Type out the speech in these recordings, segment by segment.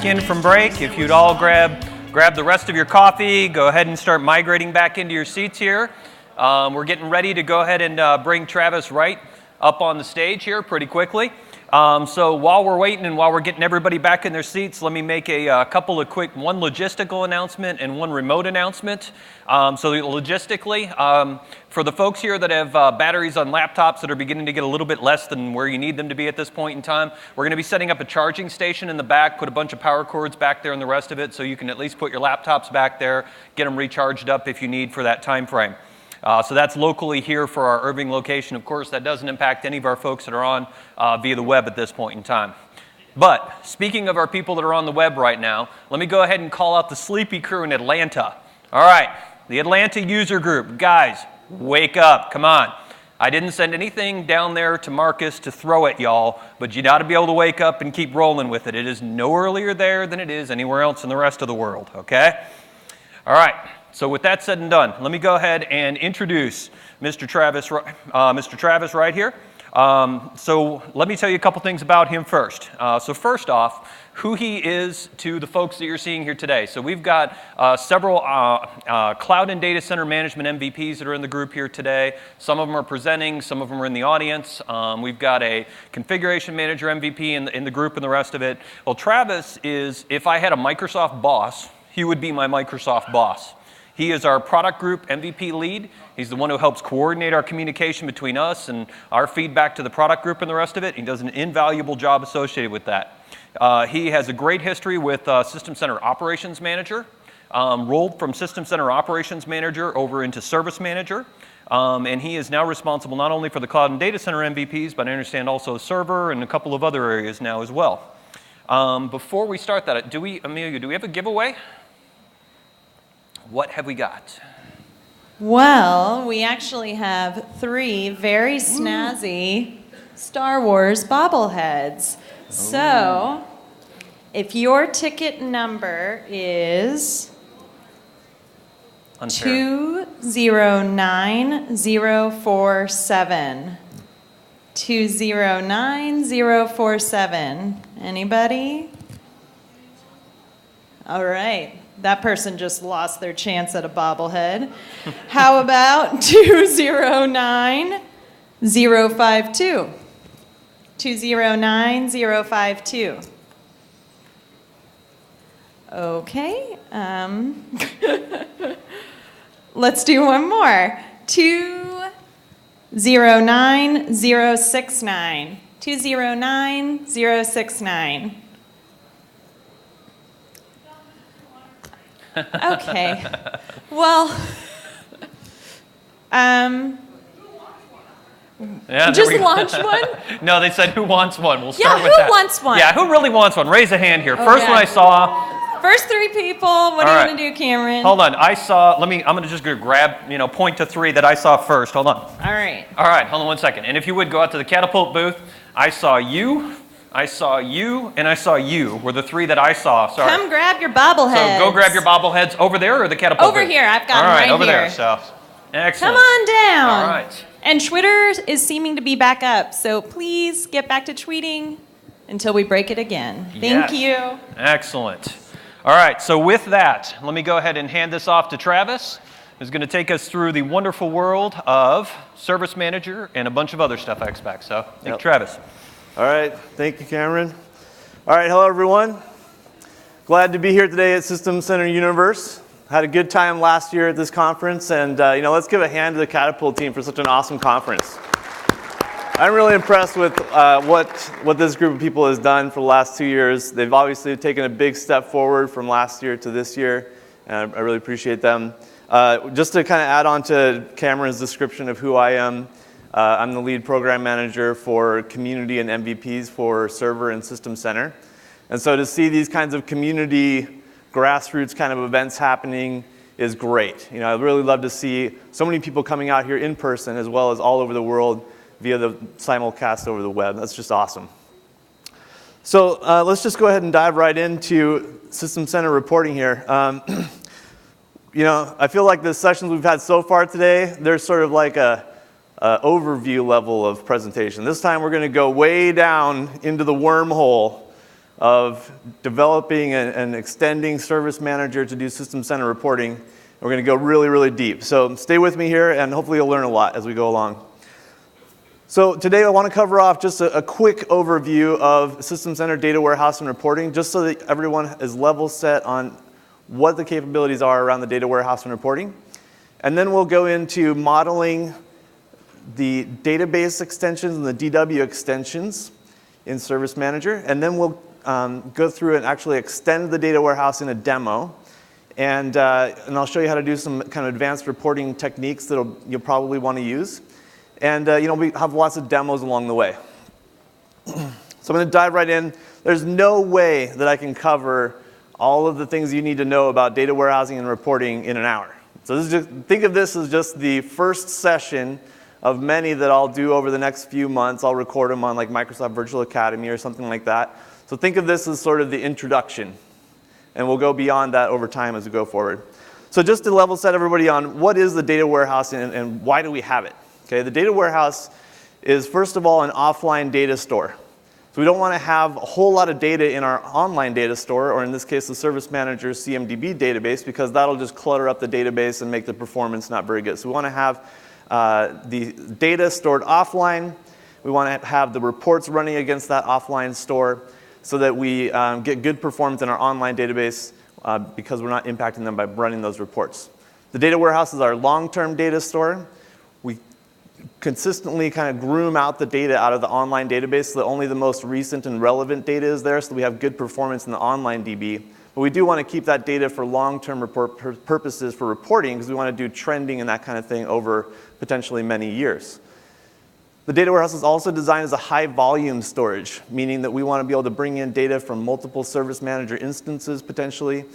back in from break. If you'd all grab the rest of your coffee, go ahead and start migrating back into your seats here. We're getting ready to go ahead and bring Travis Wright up on the stage here pretty quickly. So while we're waiting and while we're getting everybody back in their seats, let me make a couple of quick, one logistical announcement and one remote announcement. So logistically, for the folks here that have batteries on laptops that are beginning to get a little bit less than where you need them to be at this point in time, we're going to be setting up a charging station in the back, put a bunch of power cords back there and the rest of it, so you can at least put your laptops back there, get them recharged up if you need for that time frame. So that's locally here for our Irving location. Of course, that doesn't impact any of our folks that are on via the web at this point in time. But speaking of our people that are on the web right now, let me go ahead and call out the sleepy crew in Atlanta. All right, the Atlanta user group. Guys, wake up. Come on. I didn't send anything down there to Marcus to throw at y'all, but you got to be able to wake up and keep rolling with it. It is no earlier there than it is anywhere else in the rest of the world, okay? All right. So with that said and done, let me go ahead and introduce Mr. Travis Wright here. So let me tell you a couple things about him first. So first off, who he is to the folks that you're seeing here today. So we've got several cloud and data center management MVPs that are in the group here today. Some of them are presenting, some of them are in the audience. We've got a configuration manager MVP in the group and the rest of it. Well, Travis is, if I had a Microsoft boss, he would be my Microsoft boss. He is our product group MVP lead. He's the one who helps coordinate our communication between us and our feedback to the product group and the rest of it. He does an invaluable job associated with that. He has a great history with System Center Operations Manager, rolled from System Center Operations Manager over into Service Manager. And he is now responsible not only for the Cloud and Data Center MVPs, but I understand also server and a couple of other areas now as well. Before we start that, Amelia, do we have a giveaway? What have we got? Well, we actually have 3 very snazzy Star Wars bobbleheads. So, if your ticket number is 209047. 209047. Anybody? All right. That person just lost their chance at a bobblehead. How about 209052? 209052. Okay. Let's do one more. 209069. 209069. Okay. Well, yeah, just launch one? No, they said who wants one. We'll start with that. Who wants one? Yeah, who really wants one? Raise a hand here. First one I saw. First 3 people. What are you going to do, Cameron? Hold on. I'm going to just grab, point to 3 that I saw first. Hold on. All right. All right. Hold on one second. And if you would go out to the catapult booth, I saw you, and I saw you were the 3 that I saw. Sorry. Come grab your bobbleheads. So go grab your bobbleheads over there or the catapult Over booth? here. I've got them right over here. There. So, excellent. Come on down. All right. And Twitter is seeming to be back up, so please get back to tweeting until we break it again. Thank you. Excellent. All right, so with that, let me go ahead and hand this off to Travis, who's going to take us through the wonderful world of Service Manager and a bunch of other stuff I expect. So, thank you, Travis. All right, thank you, Cameron. All right, hello, everyone. Glad to be here today at System Center Universe. Had a good time last year at this conference, and let's give a hand to the Catapult team for such an awesome conference. I'm really impressed with what this group of people has done for the last 2 years. They've obviously taken a big step forward from last year to this year, and I really appreciate them. Just to kind of add on to Cameron's description of who I am, I'm the lead program manager for community and MVPs for Server and System Center. And so to see these kinds of community grassroots kind of events happening is great. I'd really love to see so many people coming out here in person as well as all over the world via the simulcast over the web. That's just awesome. So let's just go ahead and dive right into System Center reporting here. I feel like the sessions we've had so far today, they're sort of like a overview level of presentation. This time we're going to go way down into the wormhole of developing and extending Service Manager to do System Center reporting. We're going to go really, really deep. So stay with me here, and hopefully you'll learn a lot as we go along. So today I want to cover off just a quick overview of System Center data warehouse and reporting, just so that everyone is level set on what the capabilities are around the data warehouse and reporting. And then we'll go into modeling the database extensions and the DW extensions in Service Manager. And then we'll go through and actually extend the data warehouse in a demo. And I'll show you how to do some kind of advanced reporting techniques that you'll probably want to use. And we have lots of demos along the way. So I'm going to dive right in. There's no way that I can cover all of the things you need to know about data warehousing and reporting in an hour. So think of this as just the first session of many that I'll do over the next few months. I'll record them on like Microsoft Virtual Academy or something like that. So think of this as sort of the introduction. And we'll go beyond that over time as we go forward. So just to level set everybody on what is the data warehouse and why do we have it? Okay, the data warehouse is, first of all, an offline data store. So we don't want to have a whole lot of data in our online data store, or in this case, the Service Manager's CMDB database, because that'll just clutter up the database and make the performance not very good. So we want to have the data stored offline. We want to have the reports running against that offline store so that we get good performance in our online database because we're not impacting them by running those reports. The data warehouse is our long-term data store. We consistently kind of groom out the data out of the online database so that only the most recent and relevant data is there, so that we have good performance in the online DB. But we do want to keep that data for long-term purposes for reporting, because we want to do trending and that kind of thing over potentially many years. The data warehouse is also designed as a high-volume storage, meaning that we want to be able to bring in data from multiple Service Manager instances potentially.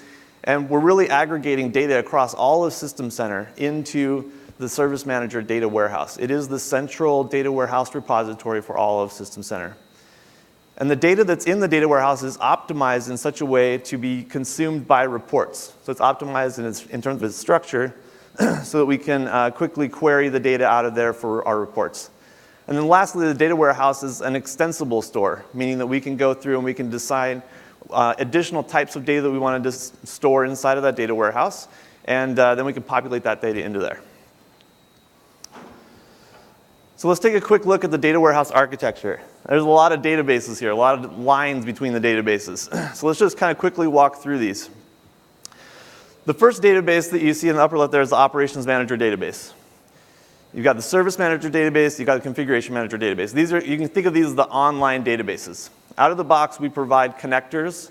And we're really aggregating data across all of System Center into the Service Manager data warehouse. It is the central data warehouse repository for all of System Center. And the data that's in the data warehouse is optimized in such a way to be consumed by reports. So it's optimized in terms of its structure so that we can quickly query the data out of there for our reports. And then lastly, the data warehouse is an extensible store, meaning that we can go through and we can decide additional types of data that we want to store inside of that data warehouse, and then we can populate that data into there. So let's take a quick look at the data warehouse architecture. There's a lot of databases here, a lot of lines between the databases. So let's just kind of quickly walk through these. The first database that you see in the upper left there is the Operations Manager database. You've got the Service Manager database, you've got the Configuration Manager database. You can think of these as the online databases. Out of the box, we provide connectors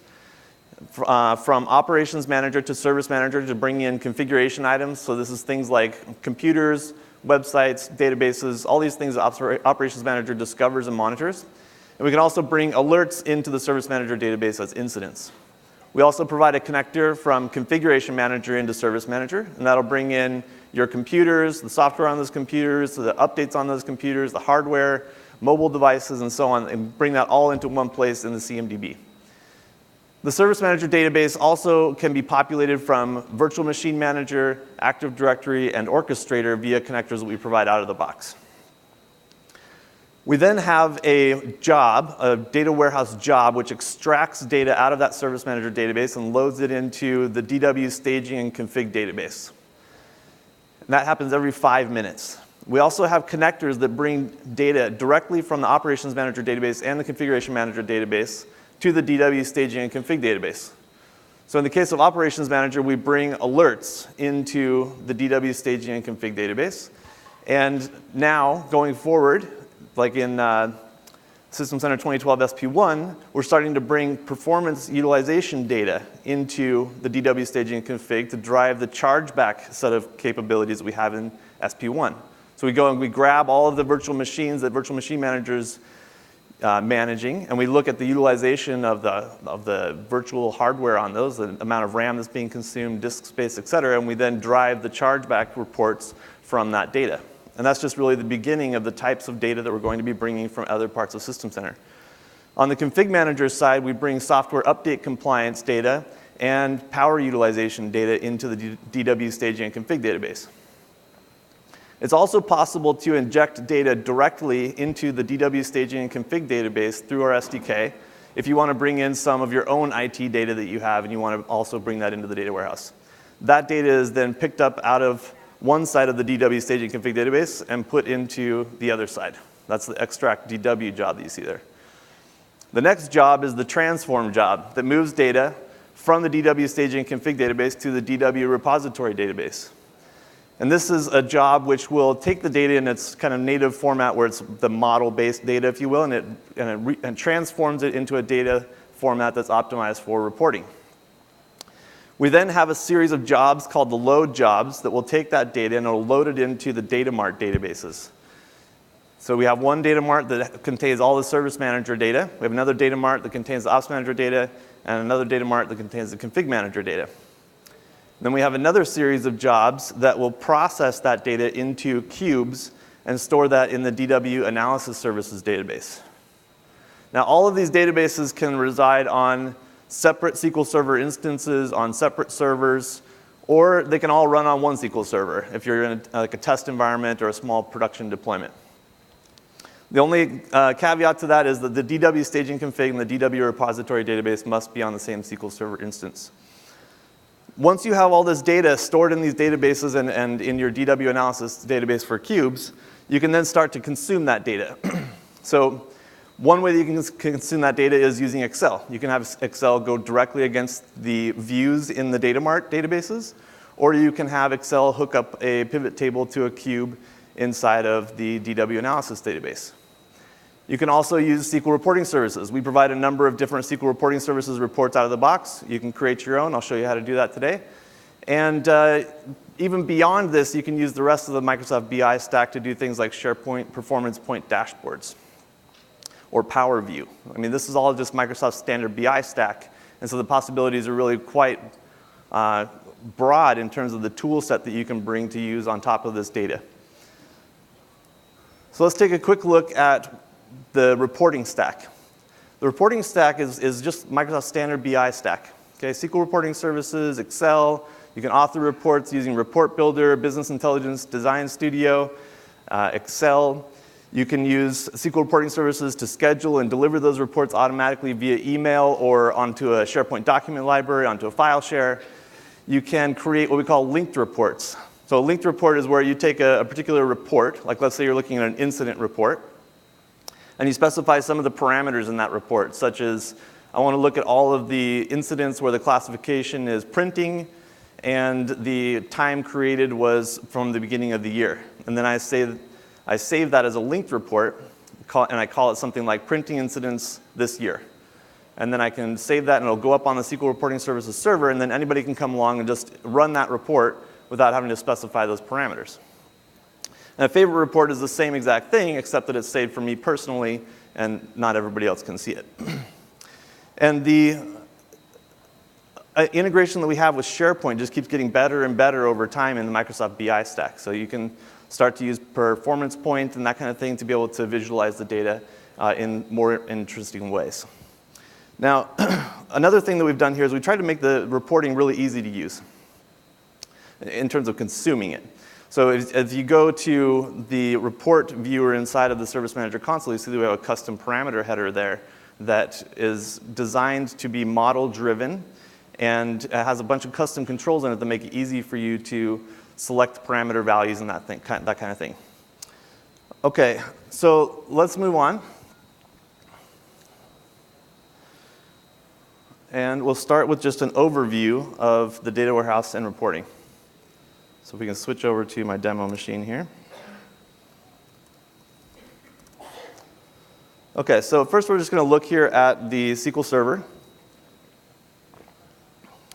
from Operations Manager to Service Manager to bring in configuration items. So this is things like computers, websites, databases, all these things that Operations Manager discovers and monitors. And we can also bring alerts into the Service Manager database as incidents. We also provide a connector from Configuration Manager into Service Manager, and that'll bring in your computers, the software on those computers, the updates on those computers, the hardware, mobile devices, and so on, and bring that all into one place in the CMDB. The Service Manager database also can be populated from Virtual Machine Manager, Active Directory, and Orchestrator via connectors that we provide out of the box. We then have a job, a data warehouse job, which extracts data out of that Service Manager database and loads it into the DW staging and config database. And that happens every 5 minutes. We also have connectors that bring data directly from the Operations Manager database and the Configuration Manager database to the DW staging and config database. So in the case of Operations Manager, we bring alerts into the DW staging and config database. And now, going forward, like in System Center 2012 SP1, we're starting to bring performance utilization data into the DW staging and config to drive the chargeback set of capabilities that we have in SP1. So we go and we grab all of the virtual machines that Virtual Machine Manager's managing, and we look at the utilization of the virtual hardware on those, the amount of RAM that's being consumed, disk space, et cetera, and we then drive the chargeback reports from that data. And that's just really the beginning of the types of data that we're going to be bringing from other parts of System Center. On the Config Manager side, we bring software update compliance data and power utilization data into the DW staging and config database. It's also possible to inject data directly into the DW staging and config database through our SDK if you want to bring in some of your own IT data that you have and you want to also bring that into the data warehouse. That data is then picked up out of one side of the DW staging config database and put into the other side. That's the extract DW job that you see there. The next job is the transform job that moves data from the DW staging config database to the DW repository database. And this is a job which will take the data in its kind of native format where it's the model-based data, if you will, and transforms it into a data format that's optimized for reporting. We then have a series of jobs called the load jobs that will take that data and it'll load it into the data mart databases. So we have one data mart that contains all the service manager data. We have another data mart that contains the ops manager data, and another data mart that contains the config manager data. Then we have another series of jobs that will process that data into cubes and store that in the DW analysis services database. Now, all of these databases can reside on separate SQL Server instances, on separate servers, or they can all run on one SQL Server if you're in like a test environment or a small production deployment. The only caveat to that is that the DW staging config and the DW repository database must be on the same SQL Server instance. Once you have all this data stored in these databases and in your DW analysis database for cubes, you can then start to consume that data. So one way that you can consume that data is using Excel. You can have Excel go directly against the views in the data mart databases, or you can have Excel hook up a pivot table to a cube inside of the DW analysis database. You can also use SQL reporting services. We provide a number of different SQL reporting services reports out of the box. You can create your own. I'll show you how to do that today. And even beyond this, you can use the rest of the Microsoft BI stack to do things like SharePoint Performance Point dashboards or Power View. I mean, this is all just Microsoft's standard BI stack. And so the possibilities are really quite broad in terms of the tool set that you can bring to use on top of this data. So let's take a quick look at the reporting stack. The reporting stack is just Microsoft's standard BI stack. Okay, SQL reporting services, Excel. You can author reports using Report Builder, Business Intelligence Design Studio, Excel. You can use SQL reporting services to schedule and deliver those reports automatically via email or onto a SharePoint document library, onto a file share. You can create what we call linked reports. So a linked report is where you take a particular report, like let's say you're looking at an incident report, and you specify some of the parameters in that report, such as I want to look at all of the incidents where the classification is printing and the time created was from the beginning of the year. And then I save that as a linked report, and I call it something like printing incidents this year. And then I can save that, and it'll go up on the SQL reporting services server, and then anybody can come along and just run that report without having to specify those parameters. And a favorite report is the same exact thing, except that it's saved for me personally, and not everybody else can see it. And the integration that we have with SharePoint just keeps getting better and better over time in the Microsoft BI stack. So you can start to use Performance Point and that kind of thing to be able to visualize the data in more interesting ways. Now, another thing that we've done here is we tried to make the reporting really easy to use in terms of consuming it. So if you go to the report viewer inside of the Service Manager console, you see that we have a custom parameter header there that is designed to be model-driven and has a bunch of custom controls in it that make it easy for you to select parameter values and that kind of thing. Okay, so let's move on. And we'll start with just an overview of the data warehouse and reporting. So if we can switch over to my demo machine here. Okay, so first we're just going to look here at the SQL Server.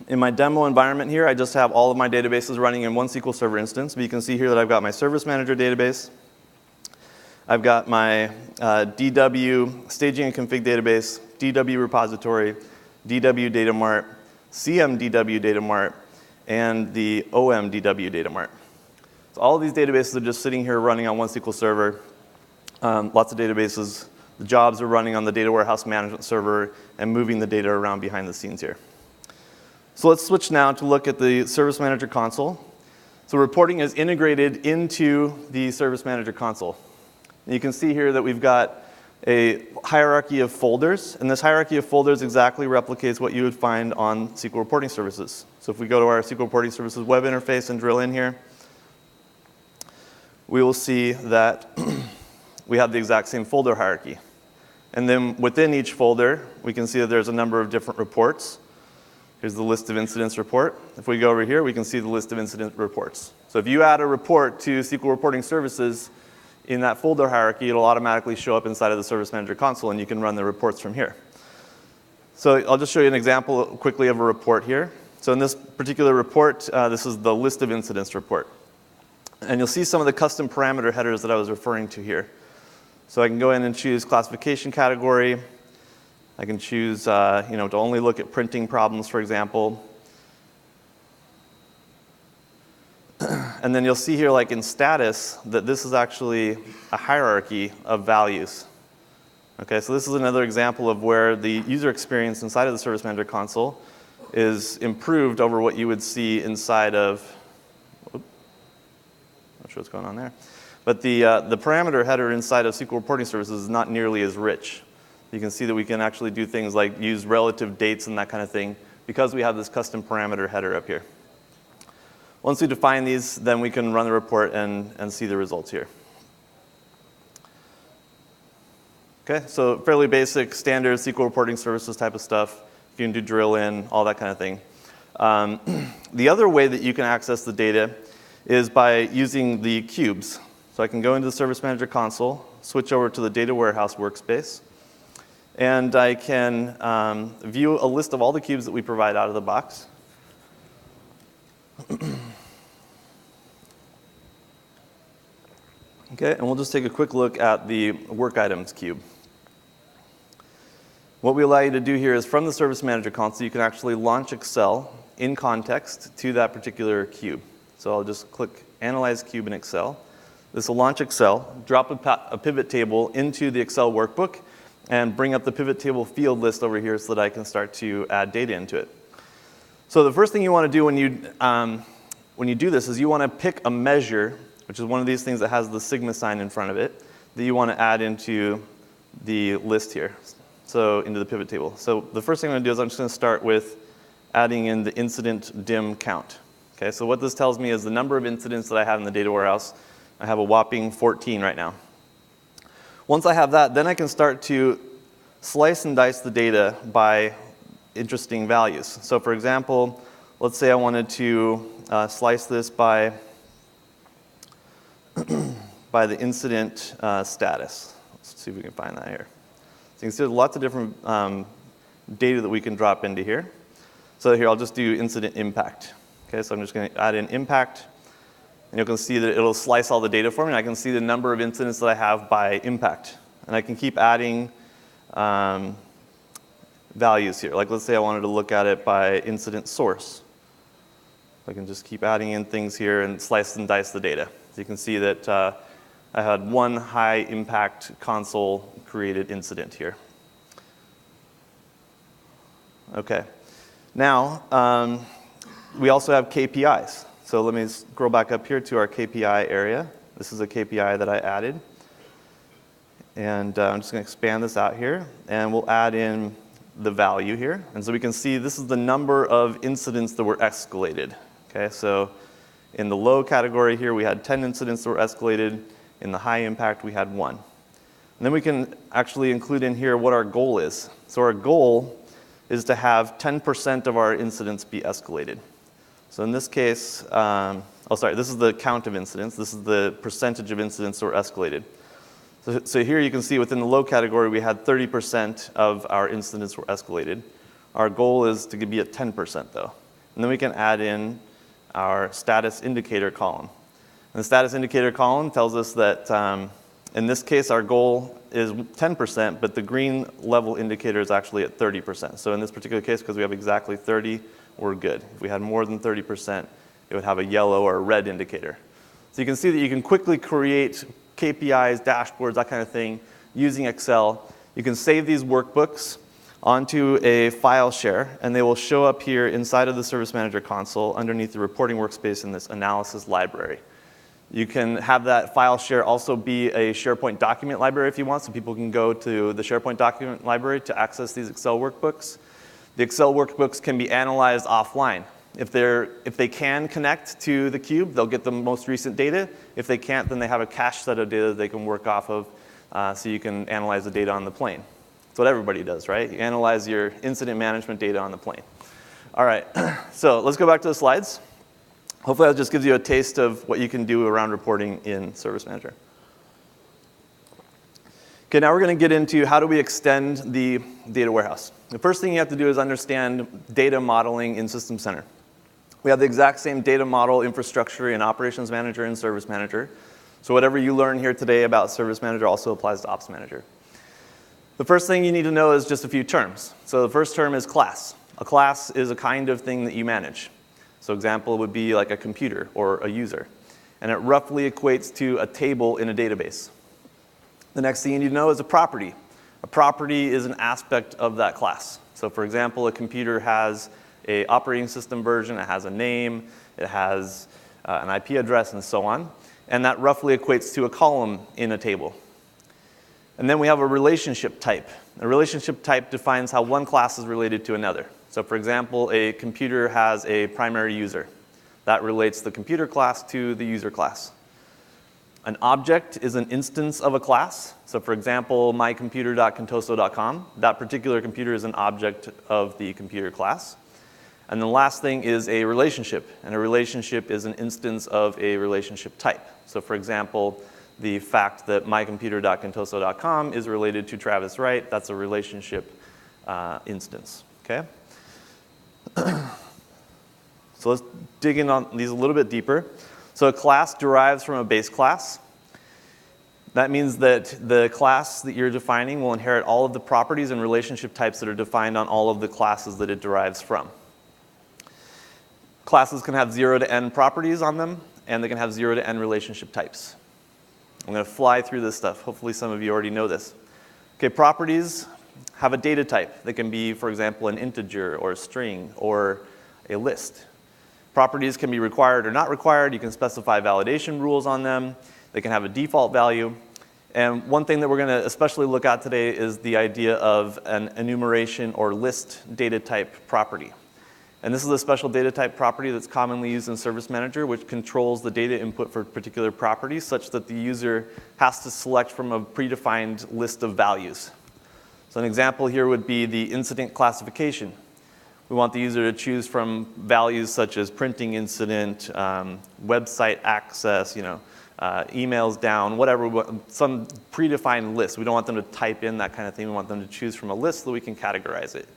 In my demo environment here, I just have all of my databases running in one SQL Server instance. But you can see here that I've got my Service Manager database. I've got my DW staging and config database, DW repository, DW data mart, CM DW data mart, and the OM DW data mart. So all of these databases are just sitting here running on one SQL Server. Lots of databases. The jobs are running on the data warehouse management server and moving the data around behind the scenes here. So let's switch now to look at the Service Manager console. So reporting is integrated into the Service Manager console. And you can see here that we've got a hierarchy of folders, and this hierarchy of folders exactly replicates what you would find on SQL reporting services. So if we go to our SQL reporting services web interface and drill in here, we will see that we have the exact same folder hierarchy. And then within each folder, we can see that there's a number of different reports. Here's the list of incidents report. If we go over here, we can see the list of incident reports. So if you add a report to SQL reporting services in that folder hierarchy, it'll automatically show up inside of the Service Manager console, and you can run the reports from here. So I'll just show you an example quickly of a report here. So in this particular report, this is the list of incidents report. And you'll see some of the custom parameter headers that I was referring to here. So I can go in and choose classification category. I can choose to only look at printing problems, for example. And then you'll see here, like in status, that this is actually a hierarchy of values. Okay, so this is another example of where the user experience inside of the Service Manager console is improved over what you would see inside of, not sure what's going on there. But the parameter header inside of SQL reporting services is not nearly as rich. You can see that we can actually do things like use relative dates and that kind of thing because we have this custom parameter header up here. Once we define these, then we can run the report and see the results here. Okay, so fairly basic, standard SQL reporting services type of stuff. You can do drill in, all that kind of thing. The other way that you can access the data is by using the cubes. So I can go into the Service Manager console, switch over to the data warehouse workspace, and I can view a list of all the cubes that we provide out of the box. Okay, and we'll just take a quick look at the work items cube. What we allow you to do here is from the Service Manager console, you can actually launch Excel in context to that particular cube. So I'll just click Analyze Cube in Excel. This will launch Excel, drop a pivot table into the Excel workbook, and bring up the pivot table field list over here so that I can start to add data into it. So the first thing you want to do when you do this is you want to pick a measure, which is one of these things that has the sigma sign in front of it, that you want to add into the list here, so into the pivot table. So the first thing I'm going to do is I'm just going to start with adding in the incident dim count. Okay, so what this tells me is the number of incidents that I have in the data warehouse. I have a whopping 14 right now. Once I have that, then I can start to slice and dice the data by interesting values. So for example, let's say I wanted to slice this by the incident status. Let's see if we can find that here. So you can see there's lots of different data that we can drop into here. So here I'll just do incident impact. Okay, so I'm just going to add in impact, and you can see that it'll slice all the data for me, and I can see the number of incidents that I have by impact. And I can keep adding values here. Like let's say I wanted to look at it by incident source. I can just keep adding in things here and slice and dice the data. So you can see that I had one high impact console created incident here. Okay. Now, we also have KPIs. So let me scroll back up here to our KPI area. This is a KPI that I added. And I'm just going to expand this out here. And we'll add in the value here. And so we can see this is the number of incidents that were escalated. Okay, so in the low category here, we had 10 incidents that were escalated. In the high impact, we had 1. And then we can actually include in here what our goal is. So our goal is to have 10% of our incidents be escalated. So in this case, this is the count of incidents. This is the percentage of incidents that were escalated. So here you can see within the low category, we had 30% of our incidents were escalated. Our goal is to be at 10% though. And then we can add in our status indicator column. And the status indicator column tells us that in this case, our goal is 10%, but the green level indicator is actually at 30%. So in this particular case, because we have exactly 30, we're good. If we had more than 30%, it would have a yellow or a red indicator. So you can see that you can quickly create KPIs, dashboards, that kind of thing using Excel. You can save these workbooks onto a file share, and they will show up here inside of the Service Manager console underneath the reporting workspace in this analysis library. You can have that file share also be a SharePoint document library if you want, so people can go to the SharePoint document library to access these Excel workbooks. The Excel workbooks can be analyzed offline. If they can connect to the cube, they'll get the most recent data. If they can't, then they have a cache set of data they can work off of, so you can analyze the data on the plane. That's what everybody does, right? You analyze your incident management data on the plane. All right, so let's go back to the slides. Hopefully that just gives you a taste of what you can do around reporting in Service Manager. Okay, now we're going to get into how do we extend the data warehouse. The first thing you have to do is understand data modeling in System Center. We have the exact same data model infrastructure in Operations Manager and Service Manager. So whatever you learn here today about Service Manager also applies to Ops Manager. The first thing you need to know is just a few terms. So the first term is class. A class is a kind of thing that you manage. So example would be like a computer or a user. And it roughly equates to a table in a database. The next thing you need to know is a property. A property is an aspect of that class. So for example, a computer has an operating system version, it has a name, it has an IP address, and so on. And that roughly equates to a column in a table. And then we have a relationship type. A relationship type defines how one class is related to another. So for example, a computer has a primary user. That relates the computer class to the user class. An object is an instance of a class. So for example, mycomputer.contoso.com. That particular computer is an object of the computer class. And the last thing is a relationship. And a relationship is an instance of a relationship type. So for example, the fact that mycomputer.contoso.com is related to Travis Wright, that's a relationship instance. Okay? So let's dig in on these a little bit deeper. So a class derives from a base class. That means that the class that you're defining will inherit all of the properties and relationship types that are defined on all of the classes that it derives from. Classes can have 0 to n properties on them, and they can have 0 to n relationship types. I'm going to fly through this stuff. Hopefully some of you already know this. Okay, properties have a data type. They can be, for example, an integer or a string or a list. Properties can be required or not required. You can specify validation rules on them. They can have a default value. And one thing that we're going to especially look at today is the idea of an enumeration or list data type property. And this is a special data type property that's commonly used in Service Manager, which controls the data input for particular properties such that the user has to select from a predefined list of values. So an example here would be the incident classification. We want the user to choose from values such as printing incident, website access, emails down, whatever, some predefined list. We don't want them to type in that kind of thing. We want them to choose from a list so that we can categorize it.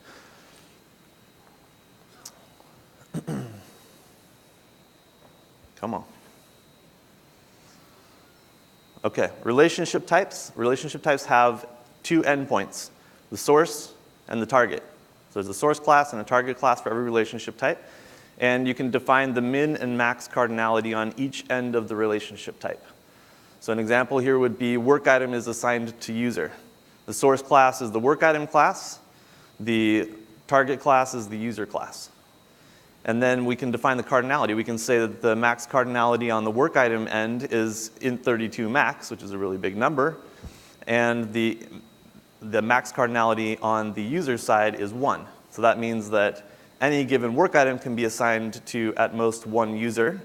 Come on. Okay, relationship types. Relationship types have 2 endpoints, the source and the target. So there's a source class and a target class for every relationship type. And you can define the min and max cardinality on each end of the relationship type. So an example here would be work item is assigned to user. The source class is the work item class. The target class is the user class. And then we can define the cardinality. We can say that the max cardinality on the work item end is int32 max, which is a really big number. And the max cardinality on the user side is 1. So that means that any given work item can be assigned to at most 1 user,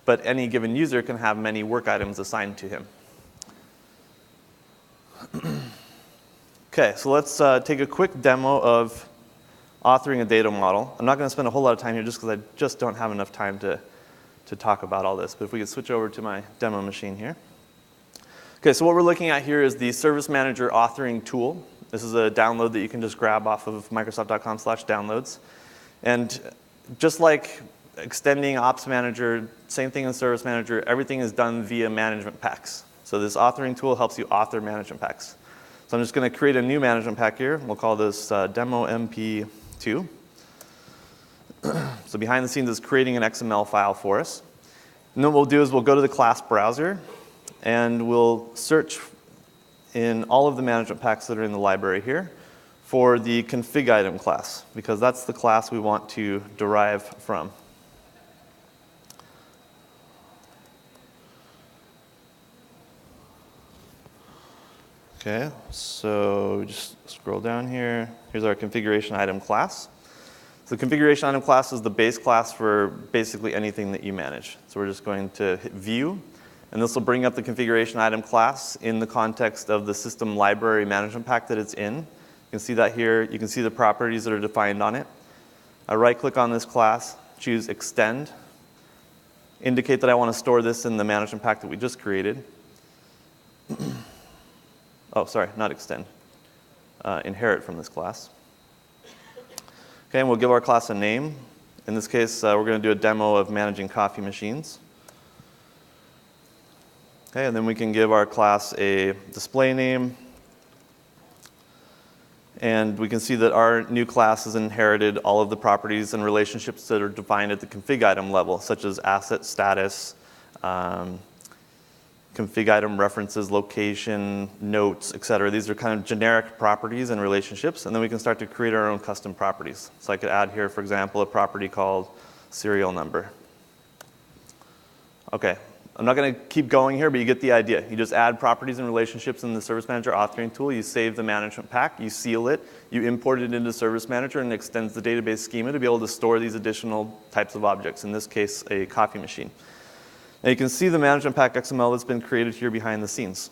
but any given user can have many work items assigned to him. Okay, so let's take a quick demo of authoring a data model. I'm not going to spend a whole lot of time here just because I just don't have enough time to talk about all this. But if we could switch over to my demo machine here. Okay, so what we're looking at here is the Service Manager authoring tool. This is a download that you can just grab off of Microsoft.com/downloads. And just like extending Ops Manager, same thing in Service Manager, everything is done via management packs. So this authoring tool helps you author management packs. So I'm just going to create a new management pack here. We'll call this demo MP2. So behind the scenes, it's creating an XML file for us. And then what we'll do is we'll go to the class browser, and we'll search in all of the management packs that are in the library here for the config item class, because that's the class we want to derive from. Okay, so just scroll down here. Here's our configuration item class. So the configuration item class is the base class for basically anything that you manage. So we're just going to hit view, and this will bring up the configuration item class in the context of the system library management pack that it's in. You can see that here. You can see the properties that are defined on it. I right-click on this class, choose extend, indicate that I want to store this in the management pack that we just created. Oh, sorry, not extend. Inherit from this class. Okay, and we'll give our class a name. In this case, we're going to do a demo of managing coffee machines. Okay, and then we can give our class a display name. And we can see that our new class has inherited all of the properties and relationships that are defined at the config item level, such as asset status, config item references, location, notes, et cetera. These are kind of generic properties and relationships, and then we can start to create our own custom properties. So I could add here, for example, a property called serial number. Okay, I'm not going to keep going here, but you get the idea. You just add properties and relationships in the Service Manager authoring tool. You save the management pack, you seal it, you import it into Service Manager, and it extends the database schema to be able to store these additional types of objects, in this case, a coffee machine. Now you can see the management pack XML that's been created here behind the scenes.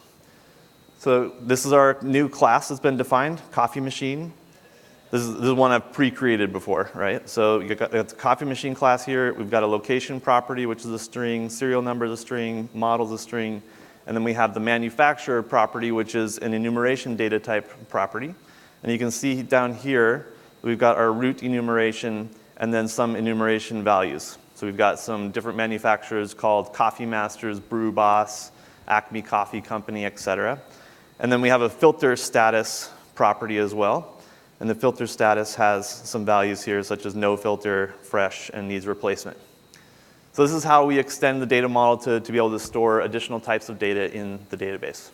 So this is our new class that's been defined, coffee machine. This is one I've pre-created before, right? So you've got the coffee machine class here. We've got a location property, which is a string, serial number is a string, model is a string, and then we have the manufacturer property, which is an enumeration data type property. And you can see down here, we've got our root enumeration and then some enumeration values. So we've got some different manufacturers called Coffee Masters, Brew Boss, Acme Coffee Company, et cetera. And then we have a filter status property as well. And the filter status has some values here, such as no filter, fresh, and needs replacement. So this is how we extend the data model to be able to store additional types of data in the database.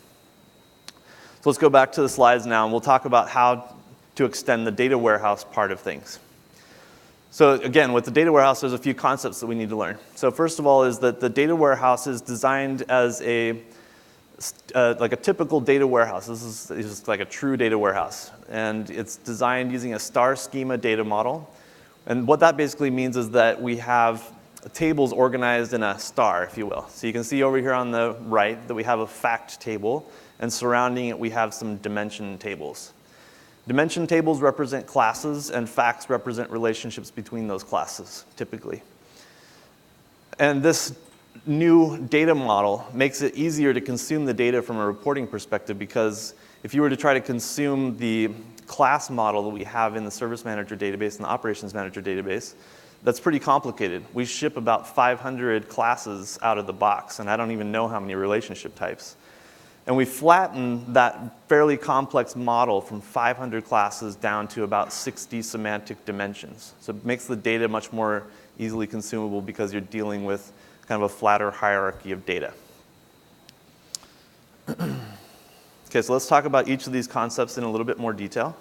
So let's go back to the slides now, and we'll talk about how to extend the data warehouse part of things. So again, with the data warehouse, there's a few concepts that we need to learn. So first of all is that the data warehouse is designed as like a typical data warehouse. This is like a true data warehouse. And it's designed using a star schema data model. And what that basically means is that we have tables organized in a star, if you will. So you can see over here on the right that we have a fact table, and surrounding it we have some dimension tables. Dimension tables represent classes, and facts represent relationships between those classes, typically. And this new data model makes it easier to consume the data from a reporting perspective, because if you were to try to consume the class model that we have in the Service Manager database and the Operations Manager database, that's pretty complicated. We ship about 500 classes out of the box, and I don't even know how many relationship types. And we flatten that fairly complex model from 500 classes down to about 60 semantic dimensions. So it makes the data much more easily consumable because you're dealing with kind of a flatter hierarchy of data. Okay, so let's talk about each of these concepts in a little bit more detail.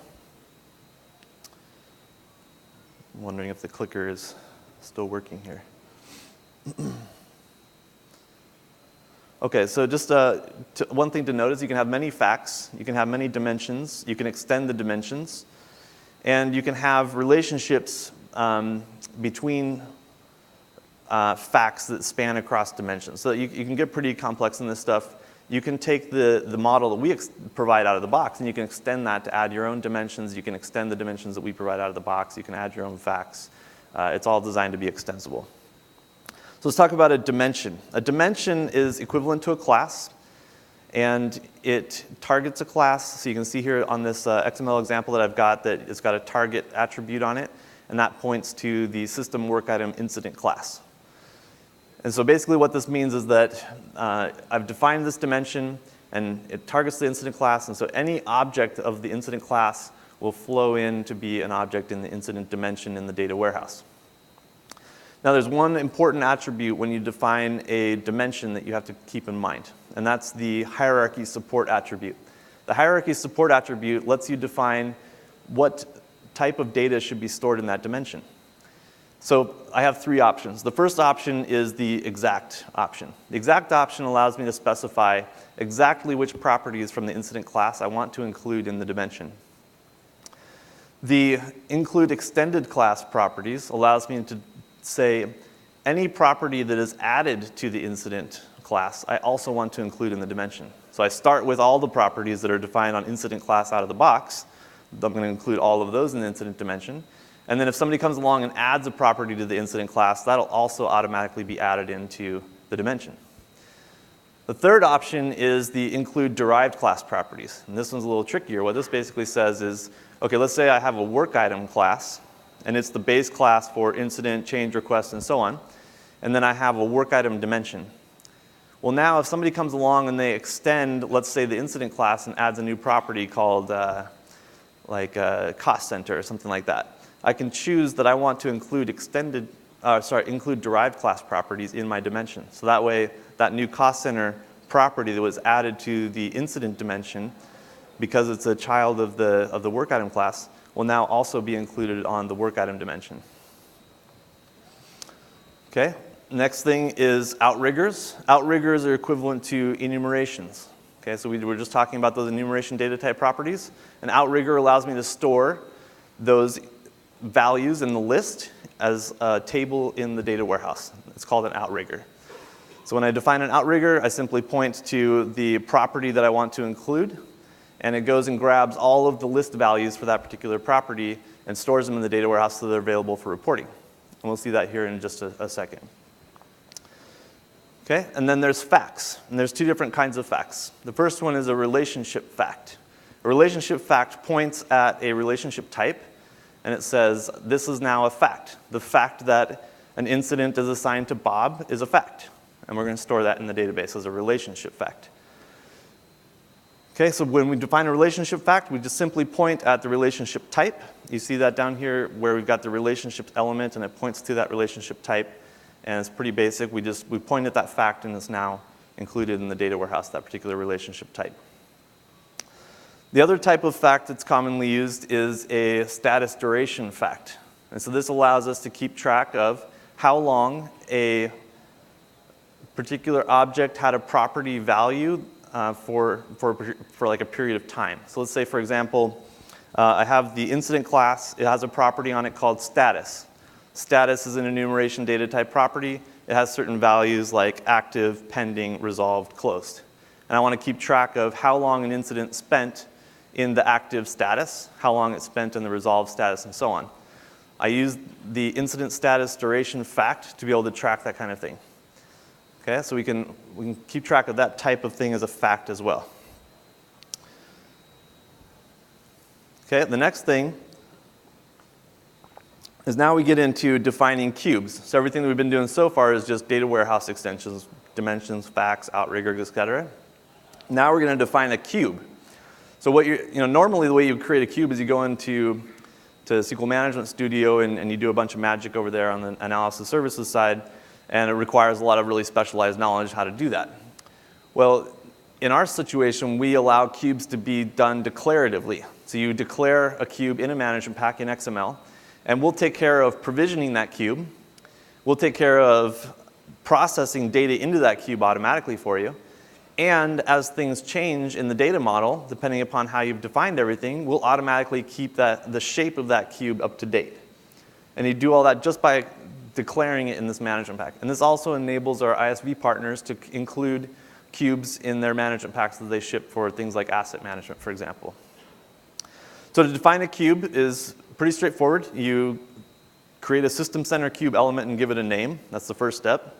I'm wondering if the clicker is still working here. Okay, so just one thing to note is you can have many facts, you can have many dimensions, you can extend the dimensions, and you can have relationships between facts that span across dimensions. So you can get pretty complex in this stuff. You can take the model that we provide out of the box, and you can extend that to add your own dimensions. You can extend the dimensions that we provide out of the box. You can add your own facts. It's all designed to be extensible. So let's talk about a dimension. A dimension is equivalent to a class, and it targets a class. So you can see here on this XML example that I've got that it's got a target attribute on it, and that points to the system work item incident class. And so basically what this means is that I've defined this dimension, and it targets the incident class, and so any object of the incident class will flow in to be an object in the incident dimension in the data warehouse. Now there's one important attribute when you define a dimension that you have to keep in mind, and that's the hierarchy support attribute. The hierarchy support attribute lets you define what type of data should be stored in that dimension. So I have three options. The first option is the exact option. The exact option allows me to specify exactly which properties from the incident class I want to include in the dimension. The include extended class properties allows me to say any property that is added to the incident class I also want to include in the dimension. So I start with all the properties that are defined on incident class out of the box. I'm going to include all of those in the incident dimension. And then if somebody comes along and adds a property to the incident class, that'll also automatically be added into the dimension. The third option is the include derived class properties. And this one's a little trickier. What this basically says is, okay, let's say I have a work item class, and it's the base class for incident, change request, and so on. And then I have a work item dimension. Well, now if somebody comes along and they extend, let's say, the incident class and adds a new property called cost center or something like that, I can choose that I want to include include derived class properties in my dimension. So that way, that new cost center property that was added to the incident dimension, because it's a child of the work item class, will now also be included on the work item dimension. Okay, next thing is outriggers. Outriggers are equivalent to enumerations. Okay, so we were just talking about those enumeration data type properties. An outrigger allows me to store those values in the list as a table in the data warehouse. It's called an outrigger. So when I define an outrigger, I simply point to the property that I want to include, and it goes and grabs all of the list values for that particular property and stores them in the data warehouse so they're available for reporting. And we'll see that here in just a second. Okay, and then there's facts, and there's two different kinds of facts. The first one is a relationship fact. A relationship fact points at a relationship type, and it says, this is now a fact. The fact that an incident is assigned to Bob is a fact. And we're going to store that in the database as a relationship fact. Okay, so when we define a relationship fact, we just simply point at the relationship type. You see that down here where we've got the relationship element, and it points to that relationship type. And it's pretty basic. We point at that fact, and it's now included in the data warehouse, that particular relationship type. The other type of fact that's commonly used is a status duration fact. And so this allows us to keep track of how long a particular object had a property value for like a period of time. So let's say, for example, I have the incident class. It has a property on it called status. Status is an enumeration data type property. It has certain values like active, pending, resolved, closed. And I want to keep track of how long an incident spent in the active status, how long it spent in the resolved status, and so on. I use the incident status duration fact to be able to track that kind of thing. Okay, so we can keep track of that type of thing as a fact as well. Okay, the next thing is now we get into defining cubes. So everything that we've been doing so far is just data warehouse extensions, dimensions, facts, outriggers, etc. Now we're going to define a cube. So what normally the way you create a cube is you go into SQL Management Studio and you do a bunch of magic over there on the analysis services side, and it requires a lot of really specialized knowledge how to do that. Well, in our situation, we allow cubes to be done declaratively. So you declare a cube in a management pack in XML, and we'll take care of provisioning that cube. We'll take care of processing data into that cube automatically for you. And as things change in the data model, depending upon how you've defined everything, we'll automatically keep the shape of that cube up to date. And you do all that just by declaring it in this management pack. And this also enables our ISV partners to include cubes in their management packs that they ship for things like asset management, for example. So to define a cube is pretty straightforward. You create a system center cube element and give it a name. That's the first step.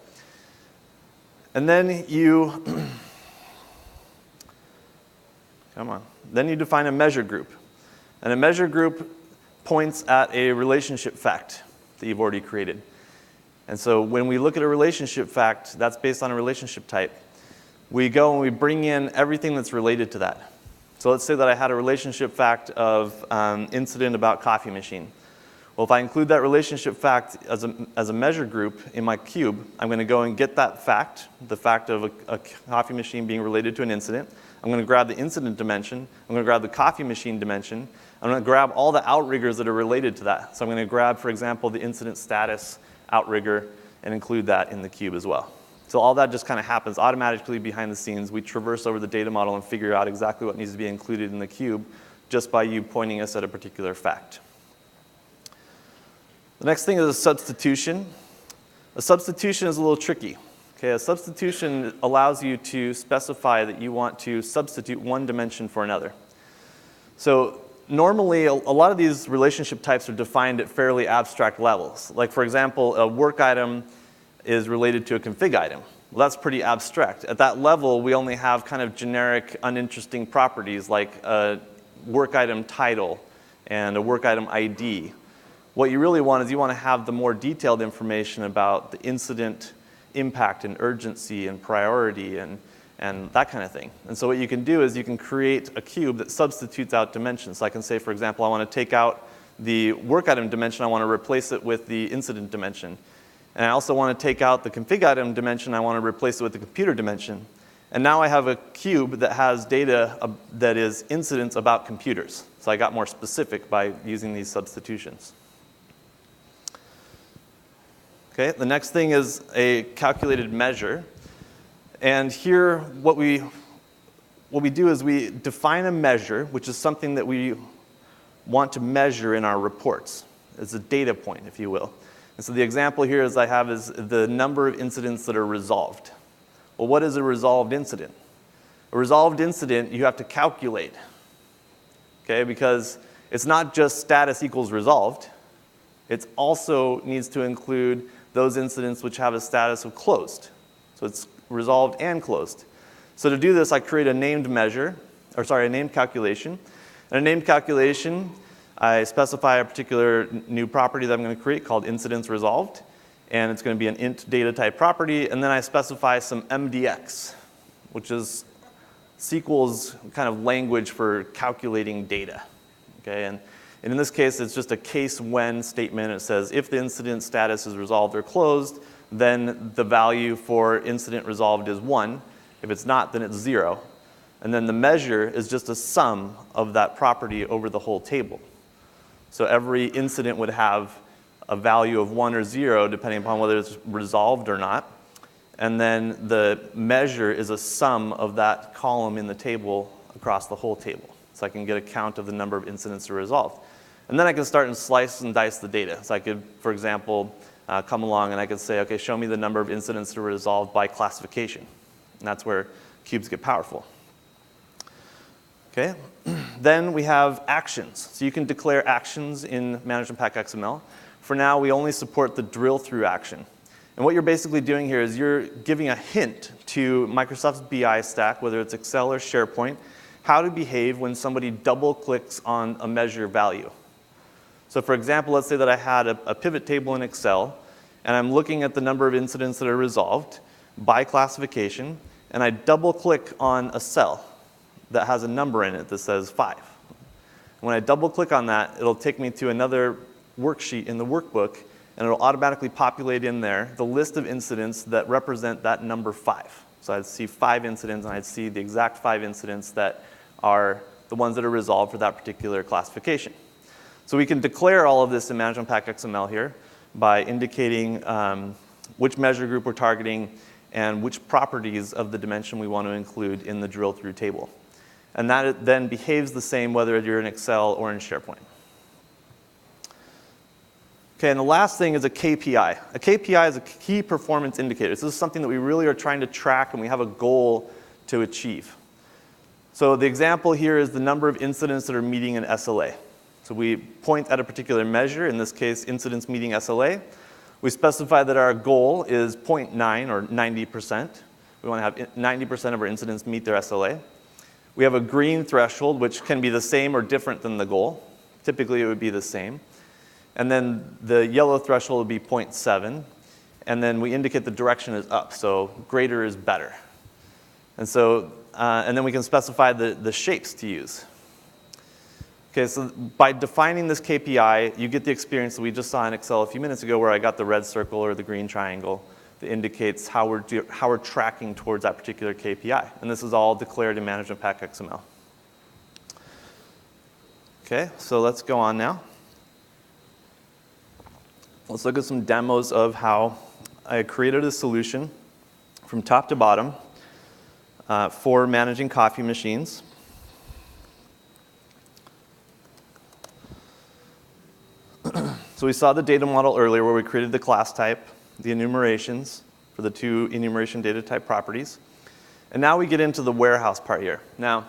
And then you Then you define a measure group. And a measure group points at a relationship fact that you've already created. And so when we look at a relationship fact, that's based on a relationship type. We go and we bring in everything that's related to that. So let's say that I had a relationship fact of incident about coffee machine. Well, if I include that relationship fact as a measure group in my cube, I'm going to go and get that fact, the fact of a coffee machine being related to an incident. I'm going to grab the incident dimension. I'm going to grab the coffee machine dimension. I'm going to grab all the outriggers that are related to that. So I'm going to grab, for example, the incident status outrigger and include that in the cube as well. So all that just kind of happens automatically behind the scenes. We traverse over the data model and figure out exactly what needs to be included in the cube just by you pointing us at a particular fact. The next thing is a substitution. A substitution is a little tricky. Okay, a substitution allows you to specify that you want to substitute one dimension for another. So normally, a lot of these relationship types are defined at fairly abstract levels. Like, for example, a work item is related to a config item. Well, that's pretty abstract. At that level, we only have kind of generic, uninteresting properties like a work item title and a work item ID. What you really want is you want to have the more detailed information about the incident impact and urgency and priority and that kind of thing. And so what you can do is you can create a cube that substitutes out dimensions. So I can say, for example, I want to take out the work item dimension. I want to replace it with the incident dimension. And I also want to take out the config item dimension. I want to replace it with the computer dimension. And now I have a cube that has data that is incidents about computers. So I got more specific by using these substitutions. Okay, the next thing is a calculated measure. And here, what we do is we define a measure, which is something that we want to measure in our reports. It's a data point, if you will. And so the example here is the number of incidents that are resolved. Well, what is a resolved incident? A resolved incident you have to calculate, okay? Because it's not just status equals resolved. It also needs to include those incidents which have a status of closed. So it's resolved and closed. So to do this, I create a named measure, a named calculation. And a named calculation, I specify a particular new property that I'm going to create called incidents resolved. And it's going to be an int data type property. And then I specify some MDX, which is SQL's kind of language for calculating data. Okay, and in this case, it's just a case when statement. It says if the incident status is resolved or closed, then the value for incident resolved is 1. If it's not, then it's 0. And then the measure is just a sum of that property over the whole table. So every incident would have a value of 1 or 0, depending upon whether it's resolved or not. And then the measure is a sum of that column in the table across the whole table. So I can get a count of the number of incidents that are resolved. And then I can start and slice and dice the data. So I could, for example, come along and I could say, okay, show me the number of incidents that are resolved by classification. And that's where cubes get powerful. Okay, then we have actions. So you can declare actions in Management Pack XML. For now, we only support the drill through action. And what you're basically doing here is you're giving a hint to Microsoft's BI stack, whether it's Excel or SharePoint, how to behave when somebody double clicks on a measure value. So for example, let's say that I had a pivot table in Excel, and I'm looking at the number of incidents that are resolved by classification, and I double click on a cell that has a number in it that says 5. And when I double click on that, it'll take me to another worksheet in the workbook, and it'll automatically populate in there the list of incidents that represent that number 5. So I'd see 5 incidents, and I'd see the exact 5 incidents that are the ones that are resolved for that particular classification. So we can declare all of this in Management Pack XML here by indicating which measure group we're targeting and which properties of the dimension we want to include in the drill through table. And that then behaves the same whether you're in Excel or in SharePoint. Okay, and the last thing is a KPI. A KPI is a key performance indicator. This is something that we really are trying to track and we have a goal to achieve. So the example here is the number of incidents that are meeting an SLA. So we point at a particular measure, in this case, incidents meeting SLA. We specify that our goal is 0.9 or 90%. We want to have 90% of our incidents meet their SLA. We have a green threshold, which can be the same or different than the goal. Typically, it would be the same. And then the yellow threshold would be 0.7. And then we indicate the direction is up, so greater is better. And so, and then we can specify the shapes to use. Okay, so by defining this KPI, you get the experience that we just saw in Excel a few minutes ago where I got the red circle or the green triangle that indicates how we're tracking towards that particular KPI. And this is all declared in Management Pack XML. Okay, so let's go on now. Let's look at some demos of how I created a solution from top to bottom for managing coffee machines. So we saw the data model earlier where we created the class type, the enumerations for the two enumeration data type properties. And now we get into the warehouse part here. Now,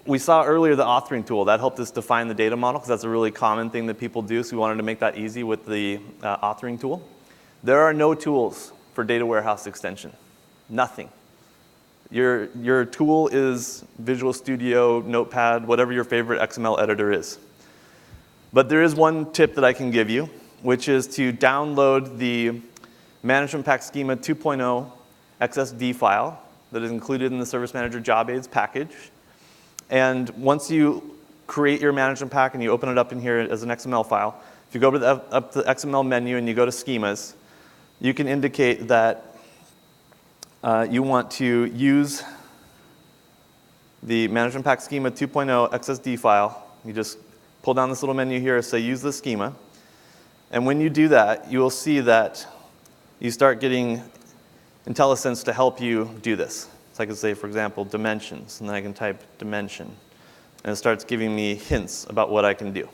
we saw earlier the authoring tool. That helped us define the data model because that's a really common thing that people do, so we wanted to make that easy with the authoring tool. There are no tools for data warehouse extension. Nothing. Your tool is Visual Studio, Notepad, whatever your favorite XML editor is. But there is one tip that I can give you, which is to download the Management Pack Schema 2.0 XSD file that is included in the Service Manager Job Aids package. And once you create your Management Pack and you open it up in here as an XML file, if you go to up the XML menu and you go to Schemas, you can indicate that you want to use the Management Pack Schema 2.0 XSD file. You just pull down this little menu here and say use the schema. And when you do that, you will see that you start getting IntelliSense to help you do this. So I can say, for example, dimensions, and then I can type dimension. And it starts giving me hints about what I can do.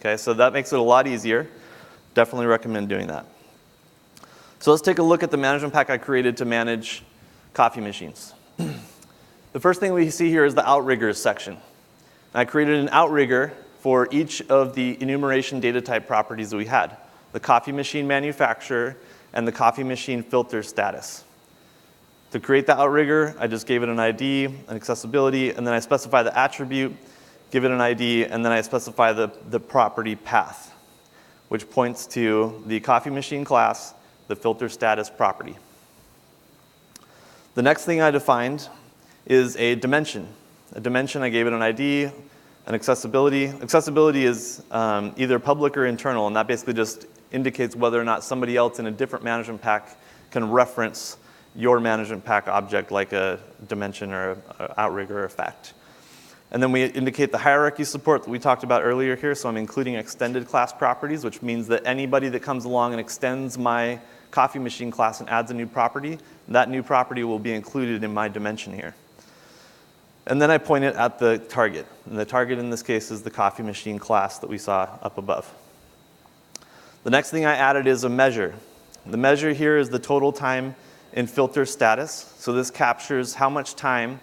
Okay, so that makes it a lot easier. Definitely recommend doing that. So let's take a look at the management pack I created to manage coffee machines. The first thing we see here is the outriggers section. I created an outrigger for each of the enumeration data type properties that we had, the coffee machine manufacturer and the coffee machine filter status. To create the outrigger, I just gave it an ID, an accessibility, and then I specify the attribute, give it an ID, and then I specify the property path, which points to the coffee machine class, the filter status property. The next thing I defined is a dimension. A dimension, I gave it an ID, an accessibility. Accessibility is either public or internal, and that basically just indicates whether or not somebody else in a different management pack can reference your management pack object like a dimension or an outrigger or a fact. And then we indicate the hierarchy support that we talked about earlier here, so I'm including extended class properties, which means that anybody that comes along and extends my coffee machine class and adds a new property, that new property will be included in my dimension here. And then I point it at the target. And the target in this case is the coffee machine class that we saw up above. The next thing I added is a measure. The measure here is the total time in filter status. So this captures how much time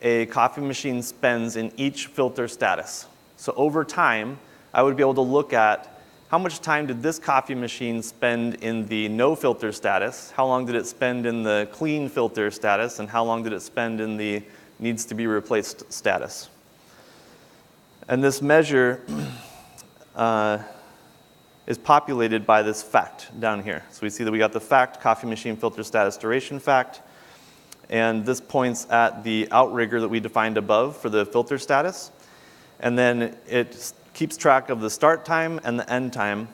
a coffee machine spends in each filter status. So over time, I would be able to look at how much time did this coffee machine spend in the no filter status, how long did it spend in the clean filter status, and how long did it spend in the needs to be replaced status. And this measure is populated by this fact down here. So we see that we got the fact, coffee machine filter status duration fact, and this points at the outrigger that we defined above for the filter status. And then it keeps track of the start time and the end time.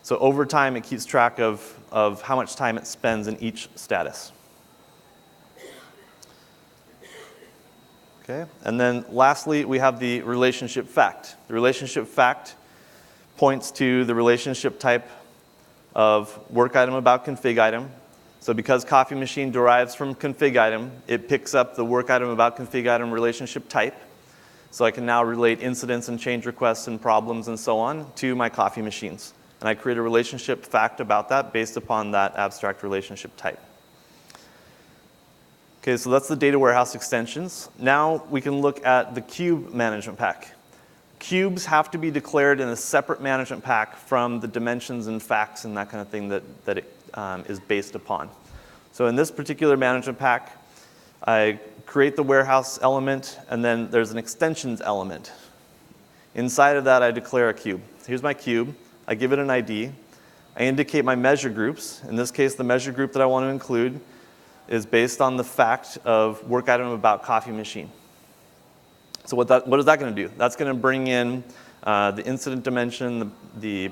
So over time, it keeps track of how much time it spends in each status. Okay, and then lastly, we have the relationship fact. The relationship fact points to the relationship type of work item about config item. So because coffee machine derives from config item, it picks up the work item about config item relationship type. So I can now relate incidents and change requests and problems and so on to my coffee machines. And I create a relationship fact about that based upon that abstract relationship type. Okay, so that's the data warehouse extensions. Now we can look at the cube management pack. Cubes have to be declared in a separate management pack from the dimensions and facts and that kind of thing that it is based upon. So in this particular management pack, I create the warehouse element, and then there's an extensions element. Inside of that, I declare a cube. Here's my cube. I give it an ID. I indicate my measure groups. In this case, the measure group that I want to include is based on the fact of work item about coffee machine. So what is that going to do? That's going to bring in the incident dimension, the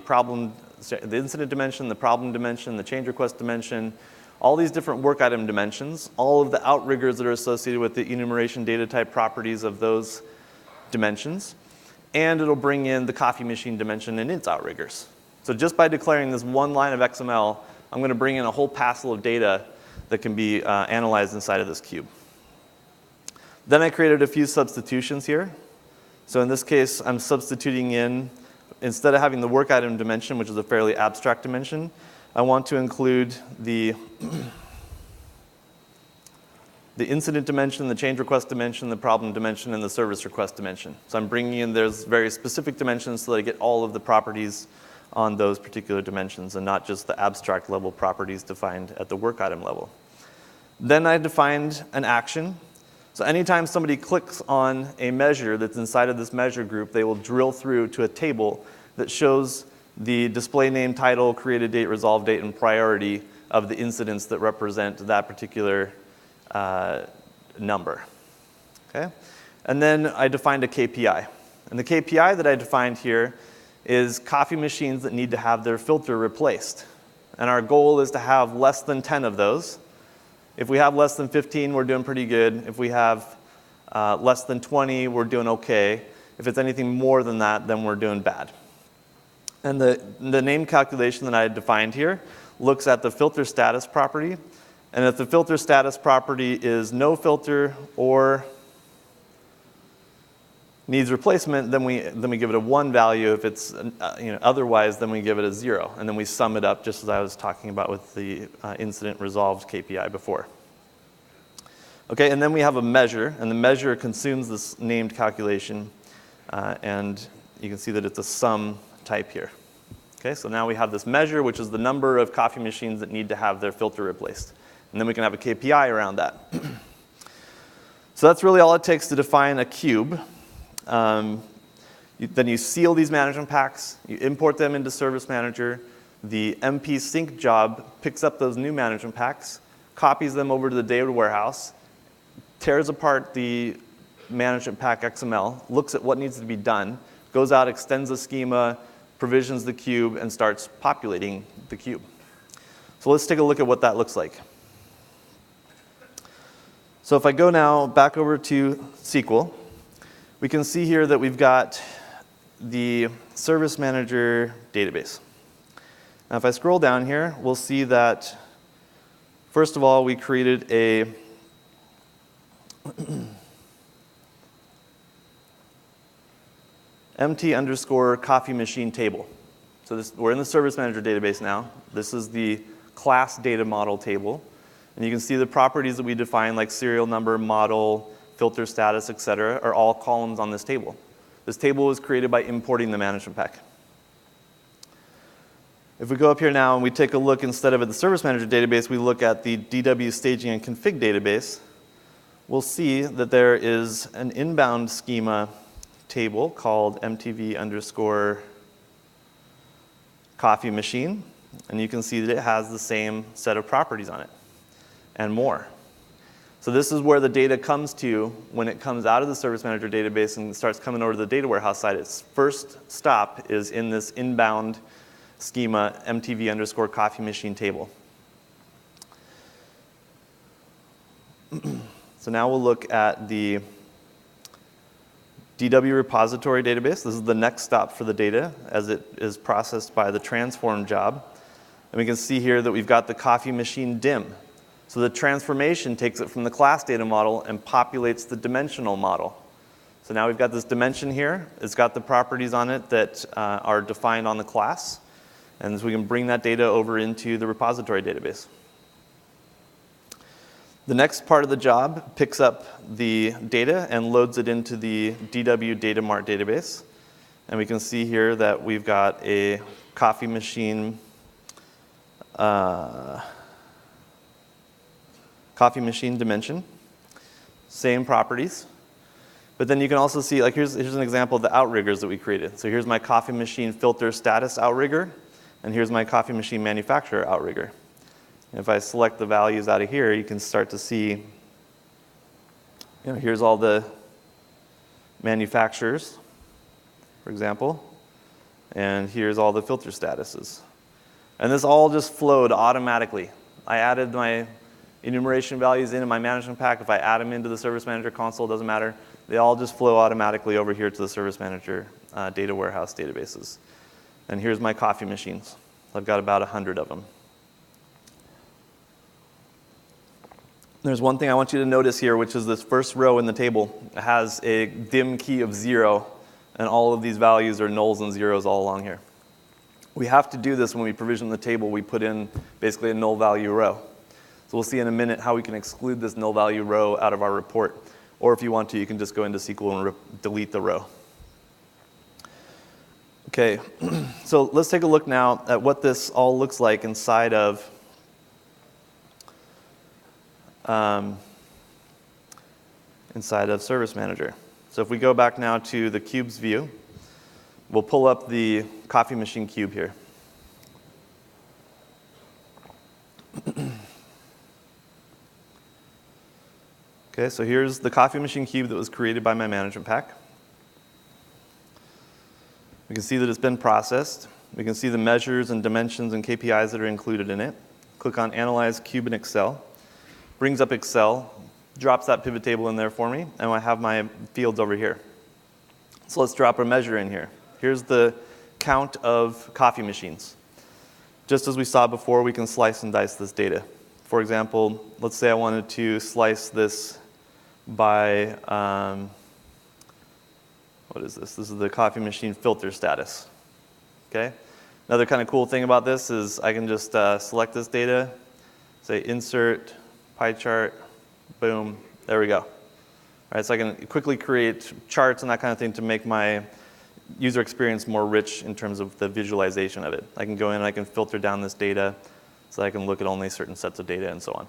incident dimension, the problem dimension, the change request dimension, all these different work item dimensions, all of the outriggers that are associated with the enumeration data type properties of those dimensions, and it'll bring in the coffee machine dimension and its outriggers. So just by declaring this one line of XML, I'm going to bring in a whole passel of data that can be analyzed inside of this cube. Then I created a few substitutions here. So in this case, I'm substituting in, instead of having the work item dimension, which is a fairly abstract dimension, I want to include the incident dimension, the change request dimension, the problem dimension, and the service request dimension. So I'm bringing in those very specific dimensions so that I get all of the properties on those particular dimensions and not just the abstract level properties defined at the work item level. Then I defined an action. So anytime somebody clicks on a measure that's inside of this measure group, they will drill through to a table that shows the display name, title, created date, resolved date, and priority of the incidents that represent that particular number. Okay? And then I defined a KPI. And the KPI that I defined here is coffee machines that need to have their filter replaced. And our goal is to have less than 10 of those. If we have less than 15, we're doing pretty good. If we have less than 20, we're doing okay. If it's anything more than that, then we're doing bad. And the name calculation that I had defined here looks at the filter status property. And if the filter status property is no filter or needs replacement, then we give it a 1 value. If it's otherwise, then we give it a 0. And then we sum it up, just as I was talking about with the incident resolved KPI before. Okay, and then we have a measure, and the measure consumes this named calculation. And you can see that it's a sum type here. Okay, so now we have this measure, which is the number of coffee machines that need to have their filter replaced. And then we can have a KPI around that. So that's really all it takes to define a cube. Then you seal these management packs, you import them into Service Manager. The MP sync job picks up those new management packs, copies them over to the data warehouse, tears apart the management pack XML, looks at what needs to be done, goes out, extends the schema, provisions the cube, and starts populating the cube. So let's take a look at what that looks like. So if I go now back over to SQL, we can see here that we've got the Service Manager database. Now if I scroll down here, we'll see that, first of all, we created a MT underscore coffee machine table. So we're in the Service Manager database now. This is the class data model table. And you can see the properties that we define, like serial number, model, filter status, et cetera, are all columns on this table. This table was created by importing the management pack. If we go up here now and we take a look, instead of at the Service Manager database, we look at the DW staging and config database, we'll see that there is an inbound schema table called MTV underscore coffee machine. And you can see that it has the same set of properties on it and more. So this is where the data comes to when it comes out of the Service Manager database and starts coming over to the data warehouse side. Its first stop is in this inbound schema MTV underscore coffee machine table. So now we'll look at the DW repository database. This is the next stop for the data as it is processed by the transform job. And we can see here that we've got the coffee machine dim. So the transformation takes it from the class data model and populates the dimensional model. So now we've got this dimension here. It's got the properties on it that are defined on the class. And so we can bring that data over into the repository database. The next part of the job picks up the data and loads it into the DW data mart database. And we can see here that we've got a coffee machine dimension, same properties. But then you can also see, like here's an example of the outriggers that we created. So here's my coffee machine filter status outrigger, and here's my coffee machine manufacturer outrigger. And if I select the values out of here, you can start to see, here's all the manufacturers, for example, and here's all the filter statuses. And this all just flowed automatically. I added my enumeration values into my management pack. If I add them into the Service Manager console, doesn't matter. They all just flow automatically over here to the Service Manager data warehouse databases. And here's my coffee machines. I've got about 100 of them. There's one thing I want you to notice here, which is this first row in the table has a dim key of 0, and all of these values are nulls and zeros all along here. We have to do this when we provision the table. We put in basically a null value row. So we'll see in a minute how we can exclude this null value row out of our report. Or if you want to, you can just go into SQL and delete the row. Okay, so let's take a look now at what this all looks like inside of Service Manager. So if we go back now to the cubes view, we'll pull up the coffee machine cube here. Okay, so here's the coffee machine cube that was created by my management pack. We can see that it's been processed. We can see the measures and dimensions and KPIs that are included in it. Click on Analyze Cube in Excel. Brings up Excel, drops that pivot table in there for me, and I have my fields over here. So let's drop a measure in here. Here's the count of coffee machines. Just as we saw before, we can slice and dice this data. For example, let's say I wanted to slice this by, what is this? This is the coffee machine filter status. Okay? Another kind of cool thing about this is I can just select this data, say insert, pie chart, boom, there we go. All right, so I can quickly create charts and that kind of thing to make my user experience more rich in terms of the visualization of it. I can go in and I can filter down this data so I can look at only certain sets of data and so on.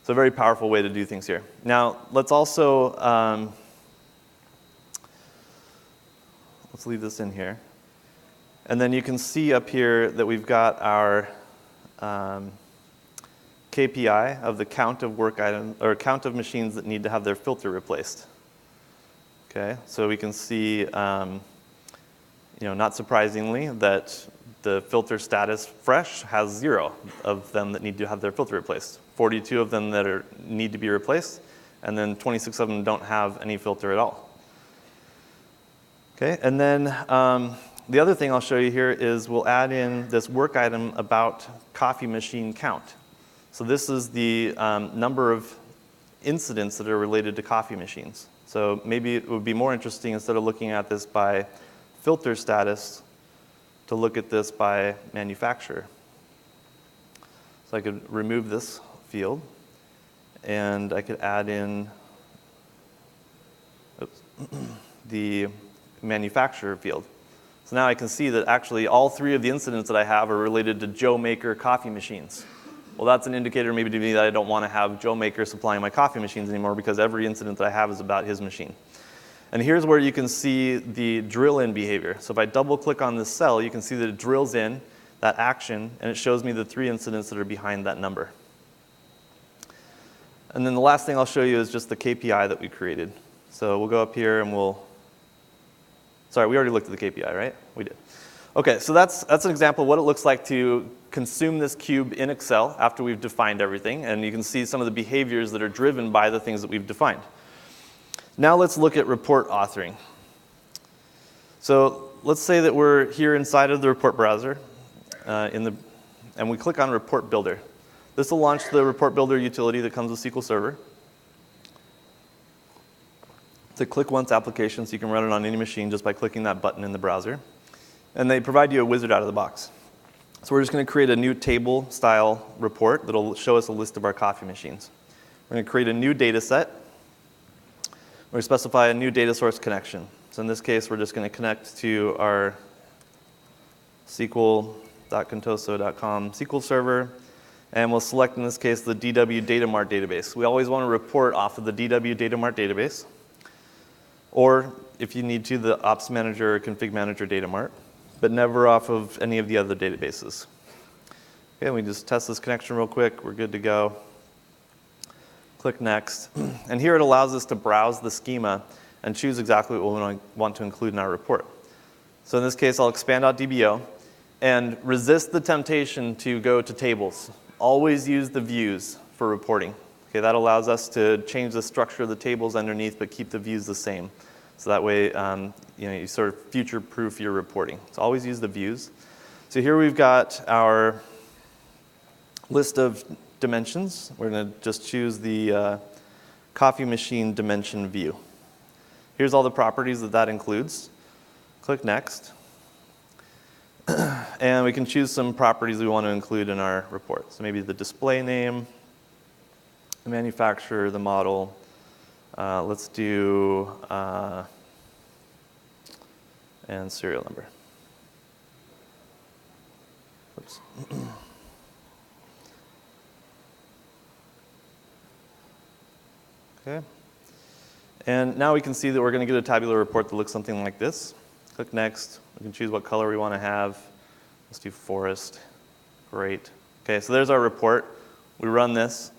So a very powerful way to do things here. Now, let's also, let's leave this in here. And then you can see up here that we've got our KPI of the count of work items, or count of machines that need to have their filter replaced. Okay, so we can see, not surprisingly, that the filter status fresh has 0 of them that need to have their filter replaced. 42 of them that need to be replaced, and then 26 of them don't have any filter at all. Okay, and then the other thing I'll show you here is we'll add in this work item about coffee machine count. So this is the number of incidents that are related to coffee machines. So maybe it would be more interesting, instead of looking at this by filter status, to look at this by manufacturer. So I could remove this field, and I could add in the manufacturer field. So now I can see that actually all 3 of the incidents that I have are related to Joe Maker coffee machines. Well, that's an indicator maybe to me that I don't want to have Joe Maker supplying my coffee machines anymore, because every incident that I have is about his machine. And here's where you can see the drill-in behavior. So if I double-click on this cell, you can see that it drills in that action, and it shows me the 3 incidents that are behind that number. And then the last thing I'll show you is just the KPI that we created. So we'll go up here and sorry, we already looked at the KPI, right? We did. Okay, so that's an example of what it looks like to consume this cube in Excel after we've defined everything, and you can see some of the behaviors that are driven by the things that we've defined. Now let's look at report authoring. So let's say that we're here inside of the report browser, and we click on Report Builder. This will launch the Report Builder utility that comes with SQL Server. It's a click once application, so you can run it on any machine just by clicking that button in the browser. And they provide you a wizard out of the box. So we're just going to create a new table-style report that will show us a list of our coffee machines. We're going to create a new data set. We're going to specify a new data source connection. So in this case, we're just going to connect to our SQL.contoso.com SQL server. And we'll select, in this case, the DW Data Mart database. We always want to report off of the DW Data Mart database. Or, if you need to, the Ops Manager or Config Manager Data Mart, but never off of any of the other databases. Okay, we just test this connection real quick. We're good to go. Click Next. And here it allows us to browse the schema and choose exactly what we want to include in our report. So in this case, I'll expand.dbo and resist the temptation to go to tables. Always use the views for reporting. Okay, that allows us to change the structure of the tables underneath, but keep the views the same. So that way, you sort of future-proof your reporting. So always use the views. So here we've got our list of dimensions. We're going to just choose the coffee machine dimension view. Here's all the properties that includes. Click Next. And we can choose some properties we want to include in our report. So maybe the display name, the manufacturer, the model. Let's do, and serial number. Oops. Okay. And now we can see that we're going to get a tabular report that looks something like this. Click Next. We can choose what color we want to have. Let's do forest. Great. Okay, so there's our report. We run this.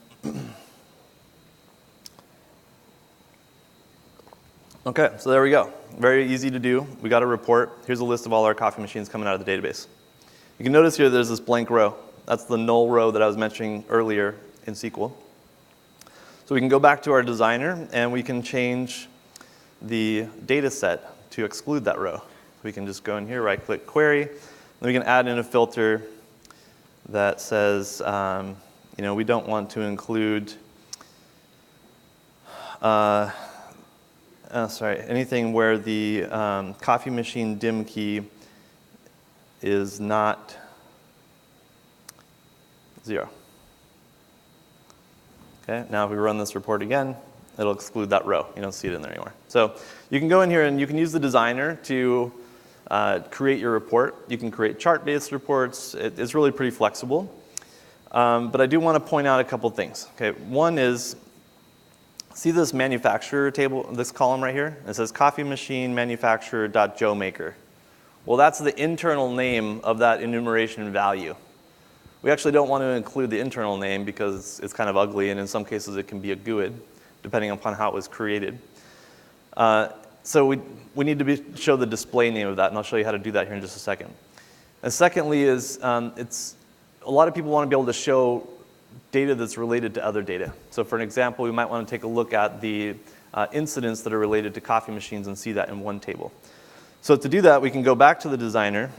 Okay, so there we go. Very easy to do. We got a report. Here's a list of all our coffee machines coming out of the database. You can notice here there's this blank row. That's the null row that I was mentioning earlier in SQL. So we can go back to our designer and we can change the data set to exclude that row. We can just go in here, right-click Query, and we can add in a filter that says, we don't want to include anything where the coffee machine dim key is not 0. Okay, now if we run this report again, it'll exclude that row. You don't see it in there anymore. So you can go in here and you can use the designer to create your report. You can create chart-based reports. It's really pretty flexible. But I do want to point out a couple things. Okay, one is, see this manufacturer table, this column right here? It says coffee machine manufacturer.joemaker. Well, that's the internal name of that enumeration value. We actually don't want to include the internal name because it's kind of ugly, and in some cases it can be a GUID, depending upon how it was created. So we need to show the display name of that, and I'll show you how to do that here in just a second. And secondly is, a lot of people want to be able to show data that's related to other data. So for an example, we might want to take a look at the incidents that are related to coffee machines and see that in one table. So to do that, we can go back to the designer,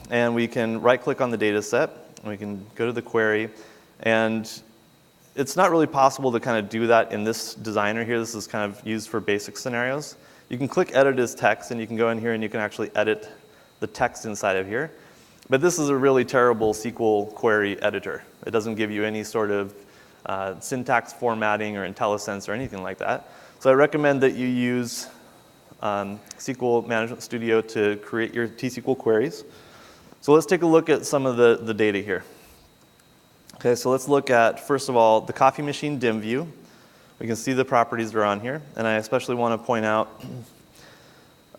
and we can right-click on the data set, and we can go to the query, and it's not really possible to kind of do that in this designer here. This is kind of used for basic scenarios. You can click Edit as Text, and you can go in here and you can actually edit the text inside of here. But this is a really terrible SQL query editor. It doesn't give you any sort of syntax formatting or IntelliSense or anything like that. So I recommend that you use SQL Management Studio to create your T-SQL queries. So let's take a look at some of the data here. Okay, so let's look at, first of all, the coffee machine dim view. We can see the properties that are on here, and I especially want to point out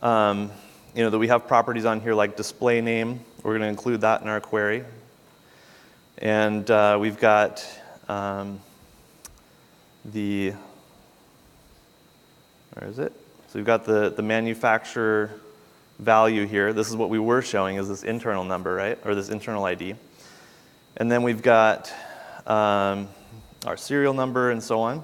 that we have properties on here like display name. We're going to include that in our query. And we've got where is it? So we've got the manufacturer value here. This is what we were showing, is this internal number, right? Or this internal ID. And then we've got our serial number and so on.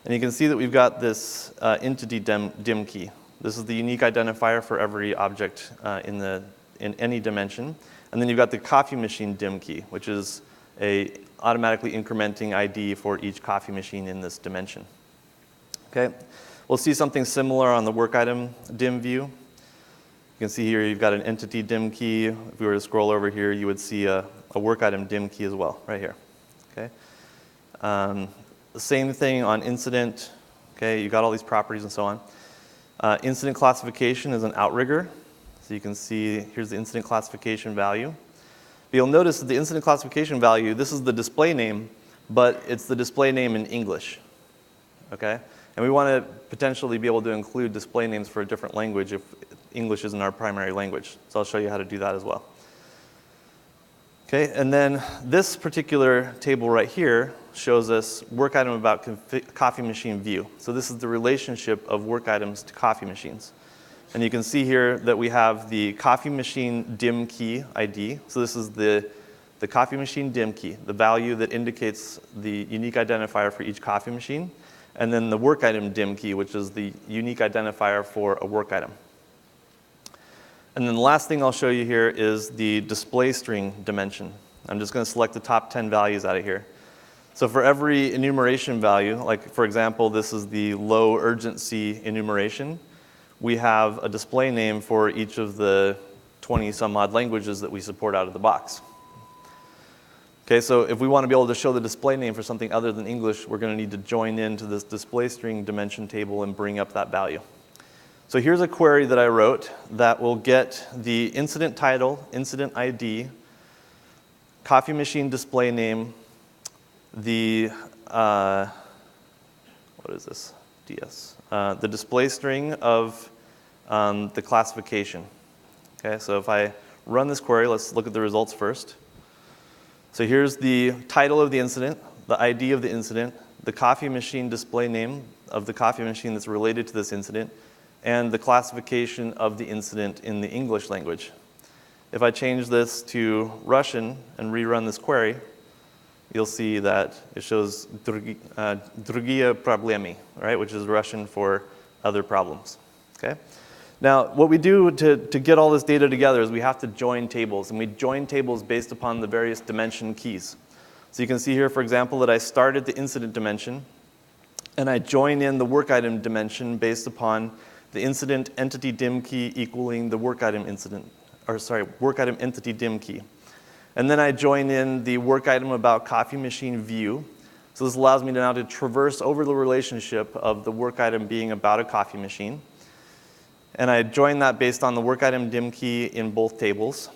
And you can see that we've got this entity dim key. This is the unique identifier for every object in any dimension. And then you've got the coffee machine dim key, which is a automatically incrementing ID for each coffee machine in this dimension. Okay, we'll see something similar on the work item dim view. You can see here you've got an entity dim key. If we were to scroll over here, you would see a work item dim key as well, right here. Okay. The same thing on incident. Okay, you got all these properties and so on. Incident classification is an outrigger. So you can see here's the incident classification value. But you'll notice that the incident classification value, this is the display name, but it's the display name in English. Okay? And we want to potentially be able to include display names for a different language if English isn't our primary language. So I'll show you how to do that as well. Okay, and then this particular table right here shows us work item about coffee machine view. So this is the relationship of work items to coffee machines. And you can see here that we have the coffee machine dim key ID. So this is the coffee machine dim key, the value that indicates the unique identifier for each coffee machine. And then the work item dim key, which is the unique identifier for a work item. And then the last thing I'll show you here is the display string dimension. I'm just going to select the top 10 values out of here. So for every enumeration value, like for example, this is the low urgency enumeration, we have a display name for each of the 20 some odd languages that we support out of the box. Okay, so if we want to be able to show the display name for something other than English, we're going to need to join into this display string dimension table and bring up that value. So here's a query that I wrote that will get the incident title, incident ID, coffee machine display name, the, what is this, DS, the display string of the classification. Okay, so if I run this query, let's look at the results first. So here's the title of the incident, the ID of the incident, the coffee machine display name of the coffee machine that's related to this incident, and the classification of the incident in the English language. If I change this to Russian and rerun this query, you'll see that it shows другие проблемы, right, which is Russian for other problems. Okay? Now, what we do to get all this data together is we have to join tables, and we join tables based upon the various dimension keys. So you can see here, for example, that I started the incident dimension, and I join in the work item dimension based upon the incident entity dim key equaling the work item work item entity dim key. And then I join in the work item about coffee machine view. So this allows me now to traverse over the relationship of the work item being about a coffee machine. And I join that based on the work item dim key in both tables.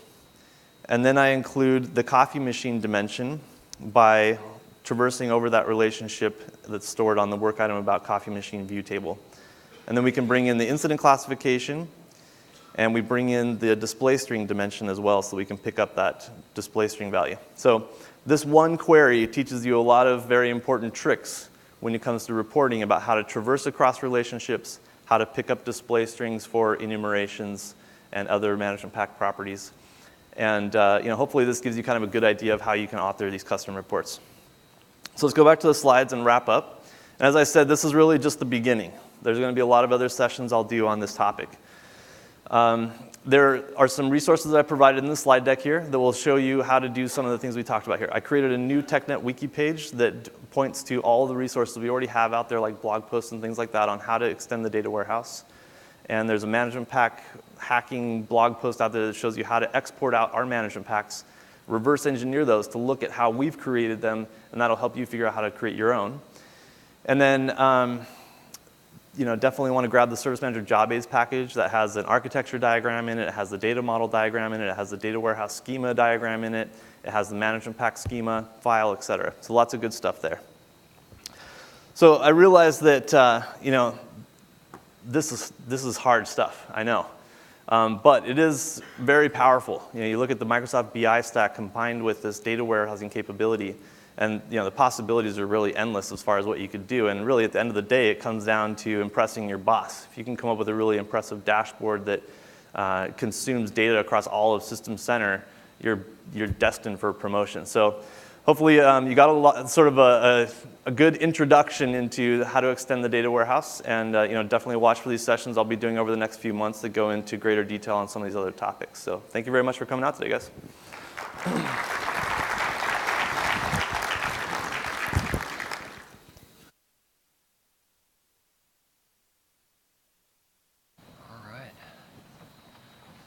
And then I include the coffee machine dimension by traversing over that relationship that's stored on the work item about coffee machine view table. And then we can bring in the incident classification, and we bring in the display string dimension as well, so we can pick up that display string value. So this one query teaches you a lot of very important tricks when it comes to reporting about how to traverse across relationships, how to pick up display strings for enumerations and other management pack properties. And hopefully this gives you kind of a good idea of how you can author these custom reports. So let's go back to the slides and wrap up. And as I said, this is really just the beginning. There's going to be a lot of other sessions I'll do on this topic. There are some resources that I provided in the slide deck here that will show you how to do some of the things we talked about here. I created a new TechNet wiki page that points to all the resources we already have out there, like blog posts and things like that, on how to extend the data warehouse. And there's a management pack hacking blog post out there that shows you how to export out our management packs, reverse engineer those to look at how we've created them, and that'll help you figure out how to create your own. And then definitely want to grab the Service Manager Job Aids package that has an architecture diagram in it, it has the data model diagram in it, it has the data warehouse schema diagram in it, it has the management pack schema file, et cetera. So lots of good stuff there. So I realized that this is hard stuff, I know. But it is very powerful. You look at the Microsoft BI stack combined with this data warehousing capability, and the possibilities are really endless as far as what you could do. And really, at the end of the day, it comes down to impressing your boss. If you can come up with a really impressive dashboard that consumes data across all of System Center, you're destined for promotion. So hopefully, you got sort of a good introduction into how to extend the data warehouse. And definitely watch for these sessions I'll be doing over the next few months that go into greater detail on some of these other topics. So thank you very much for coming out today, guys.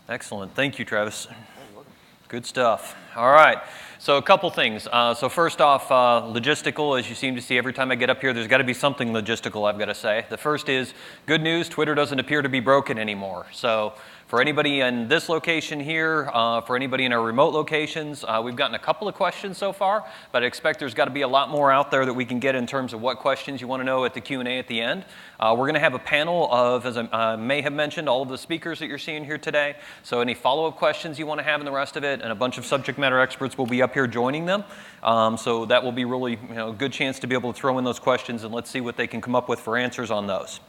Excellent. Thank you, Travis. Good stuff. All right. So a couple things. So first off, logistical, as you seem to see every time I get up here, there's got to be something logistical, I've got to say. The first is good news, Twitter doesn't appear to be broken anymore. So For anybody in this location here, for anybody in our remote locations, we've gotten a couple of questions so far, but I expect there's got to be a lot more out there that we can get in terms of what questions you want to know at the Q&A at the end. We're going to have a panel of, as I may have mentioned, all of the speakers that you're seeing here today. So any follow-up questions you want to have and the rest of it, and a bunch of subject matter experts will be up here joining them. So that will be really a good chance to be able to throw in those questions, and let's see what they can come up with for answers on those.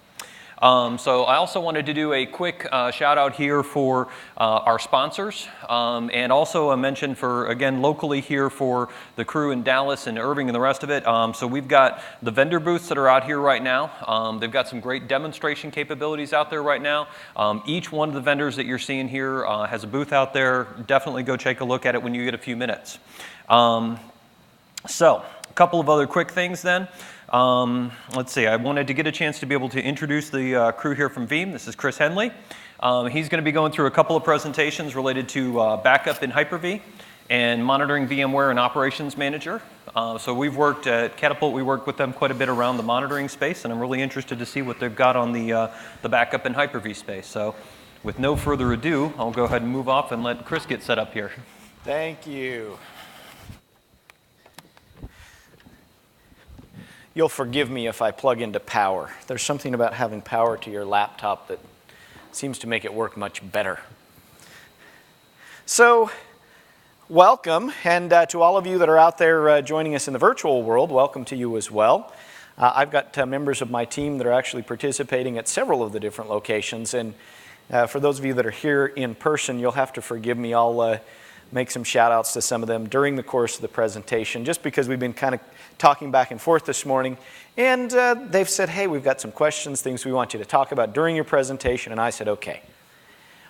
So I also wanted to do a quick shout out here for our sponsors, and also a mention for, again, locally here for the crew in Dallas and Irving and the rest of it. So we've got the vendor booths that are out here right now. They've got some great demonstration capabilities out there right now. Each one of the vendors that you're seeing here has a booth out there. Definitely go take a look at it when you get a few minutes. So a couple of other quick things then. Let's see, I wanted to get a chance to be able to introduce the crew here from Veeam. This is Chris Henley. He's going to be going through a couple of presentations related to backup in Hyper-V and monitoring VMware and Operations Manager. So we've worked at Catapult, we work with them quite a bit around the monitoring space, and I'm really interested to see what they've got on the backup in Hyper-V space. So with no further ado, I'll go ahead and move off and let Chris get set up here. Thank you. You'll forgive me if I plug into power. There's something about having power to your laptop that seems to make it work much better. So, welcome, and to all of you that are out there joining us in the virtual world, welcome to you as well. I've got members of my team that are actually participating at several of the different locations, and for those of you that are here in person, you'll have to forgive me. I'll make some shout outs to some of them during the course of the presentation, just because we've been kind of talking back and forth this morning, and they've said, hey, we've got some questions, things we want you to talk about during your presentation, and I said, okay.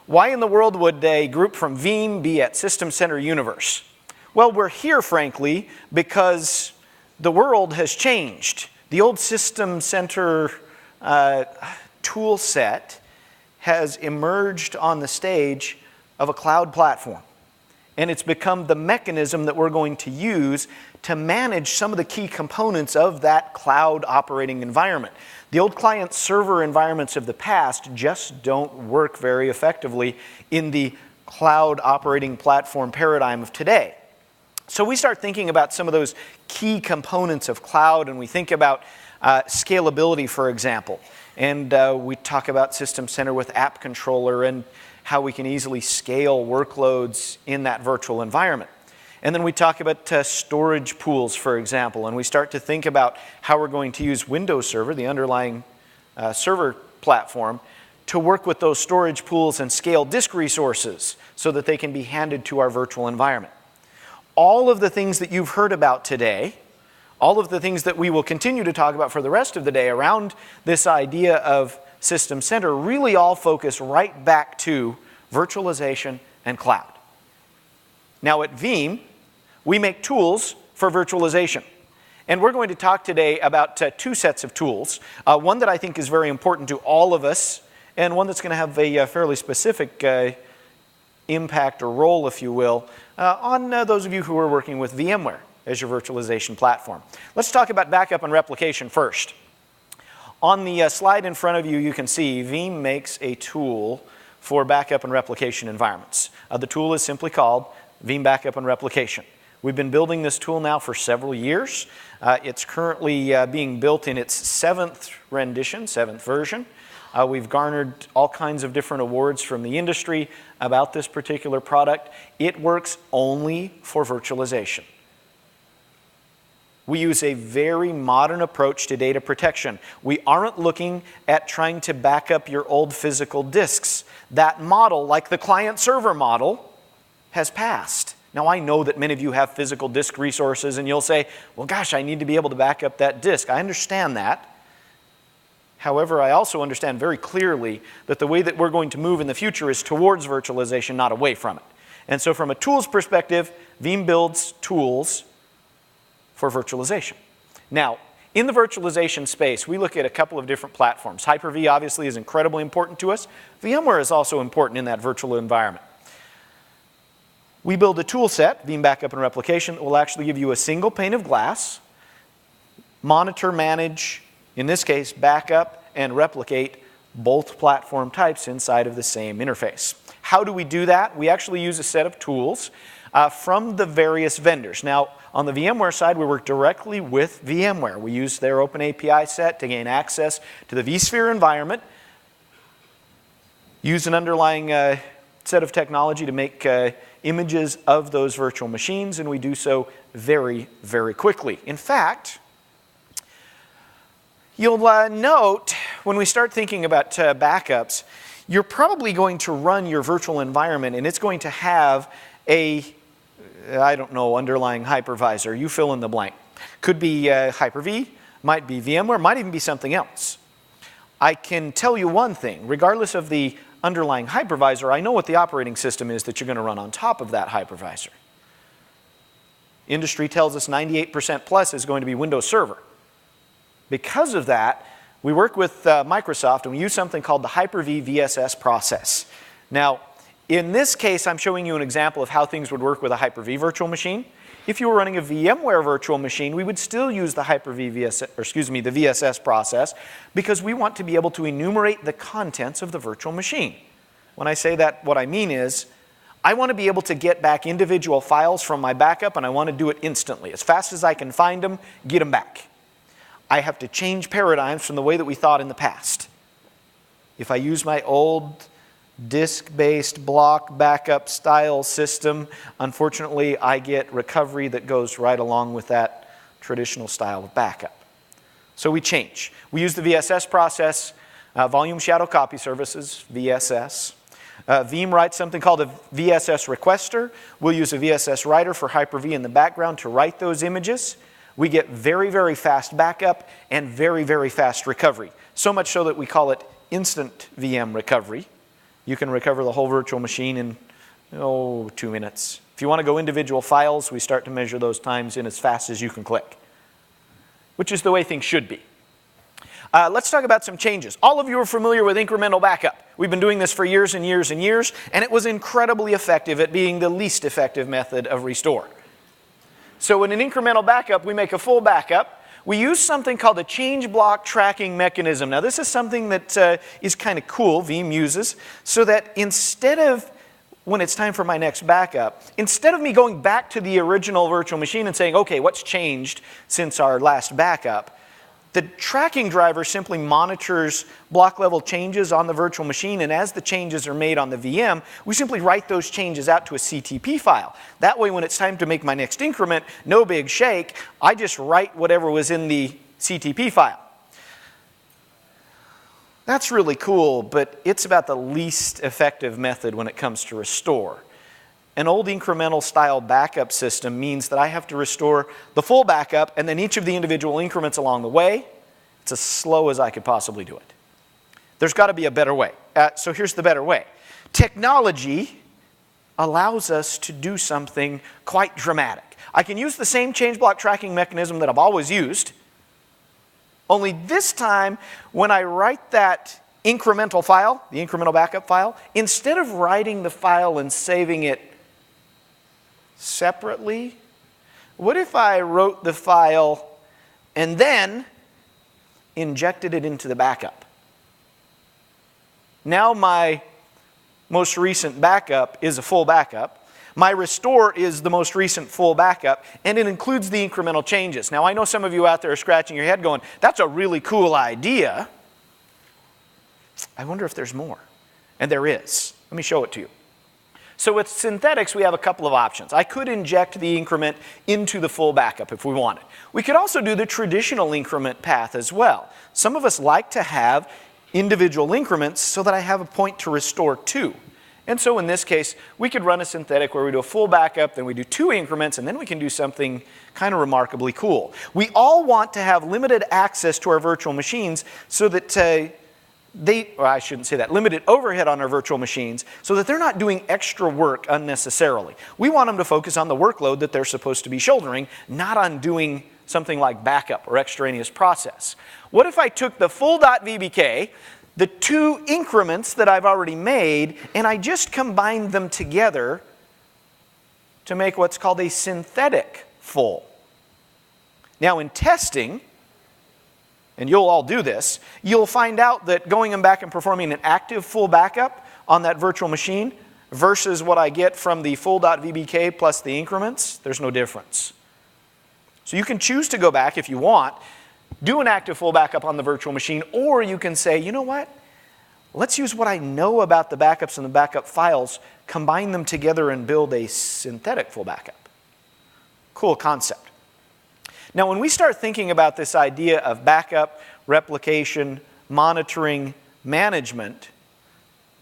Why in the world would a group from Veeam be at System Center Universe? Well, we're here, frankly, because the world has changed. The old System Center tool set has emerged on the stage of a cloud platform. And it's become the mechanism that we're going to use to manage some of the key components of that cloud operating environment. The old client-server environments of the past just don't work very effectively in the cloud operating platform paradigm of today. So we start thinking about some of those key components of cloud, and we think about scalability, for example. And we talk about System Center with App Controller and how we can easily scale workloads in that virtual environment. And then we talk about storage pools, for example, and we start to think about how we're going to use Windows Server, the underlying server platform, to work with those storage pools and scale disk resources so that they can be handed to our virtual environment. All of the things that you've heard about today, all of the things that we will continue to talk about for the rest of the day around this idea of System Center really all focus right back to virtualization and cloud. Now at Veeam, we make tools for virtualization. And we're going to talk today about two sets of tools. One that I think is very important to all of us, and one that's going to have a fairly specific impact or role, if you will, on those of you who are working with VMware as your virtualization platform. Let's talk about backup and replication first. On the slide in front of you, you can see Veeam makes a tool for backup and replication environments. The tool is simply called Veeam Backup and Replication. We've been building this tool now for several years. It's currently being built in its seventh rendition, seventh version. We've garnered all kinds of different awards from the industry about this particular product. It works only for virtualization. We use a very modern approach to data protection. We aren't looking at trying to back up your old physical disks. That model, like the client-server model, has passed. Now, I know that many of you have physical disk resources, and you'll say, well, gosh, I need to be able to back up that disk. I understand that. However, I also understand very clearly that the way that we're going to move in the future is towards virtualization, not away from it. And so from a tools perspective, Veeam builds tools for virtualization. Now, in the virtualization space, we look at a couple of different platforms. Hyper-V obviously is incredibly important to us. VMware is also important in that virtual environment. We build a tool set, Veeam Backup and Replication, that will actually give you a single pane of glass, monitor, manage, in this case, backup and replicate both platform types inside of the same interface. How do we do that? We actually use a set of tools from the various vendors. Now, on the VMware side, we work directly with VMware. We use their open API set to gain access to the vSphere environment, use an underlying set of technology to make images of those virtual machines, and we do so very, very quickly. In fact, you'll note when we start thinking about backups, you're probably going to run your virtual environment and it's going to have a, I don't know, underlying hypervisor. You fill in the blank. Could be Hyper-V, might be VMware, might even be something else. I can tell you one thing, regardless of the underlying hypervisor, I know what the operating system is that you're going to run on top of that hypervisor. Industry tells us 98% plus is going to be Windows Server. Because of that, we work with Microsoft and we use something called the Hyper-V VSS process. Now, in this case, I'm showing you an example of how things would work with a Hyper-V virtual machine. If you were running a VMware virtual machine, we would still use the Hyper-V VSS, the VSS process, because we want to be able to enumerate the contents of the virtual machine. When I say that, what I mean is, I want to be able to get back individual files from my backup, and I want to do it instantly. As fast as I can find them, get them back. I have to change paradigms from the way that we thought in the past. If I use my old disk-based block backup style system, unfortunately, I get recovery that goes right along with that traditional style of backup. So we change. We use the VSS process, Volume Shadow Copy Services, VSS. Veeam writes something called a VSS requester. We'll use a VSS writer for Hyper-V in the background to write those images. We get very, very fast backup and very, very fast recovery. So much so that we call it instant VM recovery. You can recover the whole virtual machine in, 2 minutes. If you want to go individual files, we start to measure those times in as fast as you can click, which is the way things should be. Let's talk about some changes. All of you are familiar with incremental backup. We've been doing this for years and years and years, and it was incredibly effective at being the least effective method of restore. So in an incremental backup, we make a full backup. We use something called a change block tracking mechanism. Now this is something that is kind of cool, Veeam uses, so that instead of, when it's time for my next backup, instead of me going back to the original virtual machine and saying, okay, what's changed since our last backup, the tracking driver simply monitors block level changes on the virtual machine, and as the changes are made on the VM, we simply write those changes out to a CTP file. That way when it's time to make my next increment, no big shake, I just write whatever was in the CTP file. That's really cool, but it's about the least effective method when it comes to restore. An old incremental style backup system means that I have to restore the full backup and then each of the individual increments along the way. It's as slow as I could possibly do it. There's got to be a better way. So here's the better way. Technology allows us to do something quite dramatic. I can use the same change block tracking mechanism that I've always used, only this time when I write that incremental file, the incremental backup file, instead of writing the file and saving it separately, what if I wrote the file and then injected it into the backup? Now my most recent backup is a full backup. My restore is the most recent full backup, and it includes the incremental changes. Now I know some of you out there are scratching your head going, that's a really cool idea. I wonder if there's more. And there is. Let me show it to you. So with synthetics, we have a couple of options. I could inject the increment into the full backup if we wanted. We could also do the traditional increment path as well. Some of us like to have individual increments so that I have a point to restore to. And so in this case, we could run a synthetic where we do a full backup, then we do 2 increments, and then we can do something kind of remarkably cool. We all want to have limited access to our virtual machines so that I shouldn't say that, limited overhead on our virtual machines so that they're not doing extra work unnecessarily. We want them to focus on the workload that they're supposed to be shouldering, not on doing something like backup or extraneous process. What if I took the full .vbk, the 2 increments that I've already made, and I just combined them together to make what's called a synthetic full? Now in testing, and you'll all do this, you'll find out that going back and performing an active full backup on that virtual machine versus what I get from the full.vbk plus the increments, there's no difference. So you can choose to go back if you want, do an active full backup on the virtual machine, or you can say, you know what? Let's use what I know about the backups and the backup files, combine them together and build a synthetic full backup. Cool concept. Now, when we start thinking about this idea of backup, replication, monitoring, management,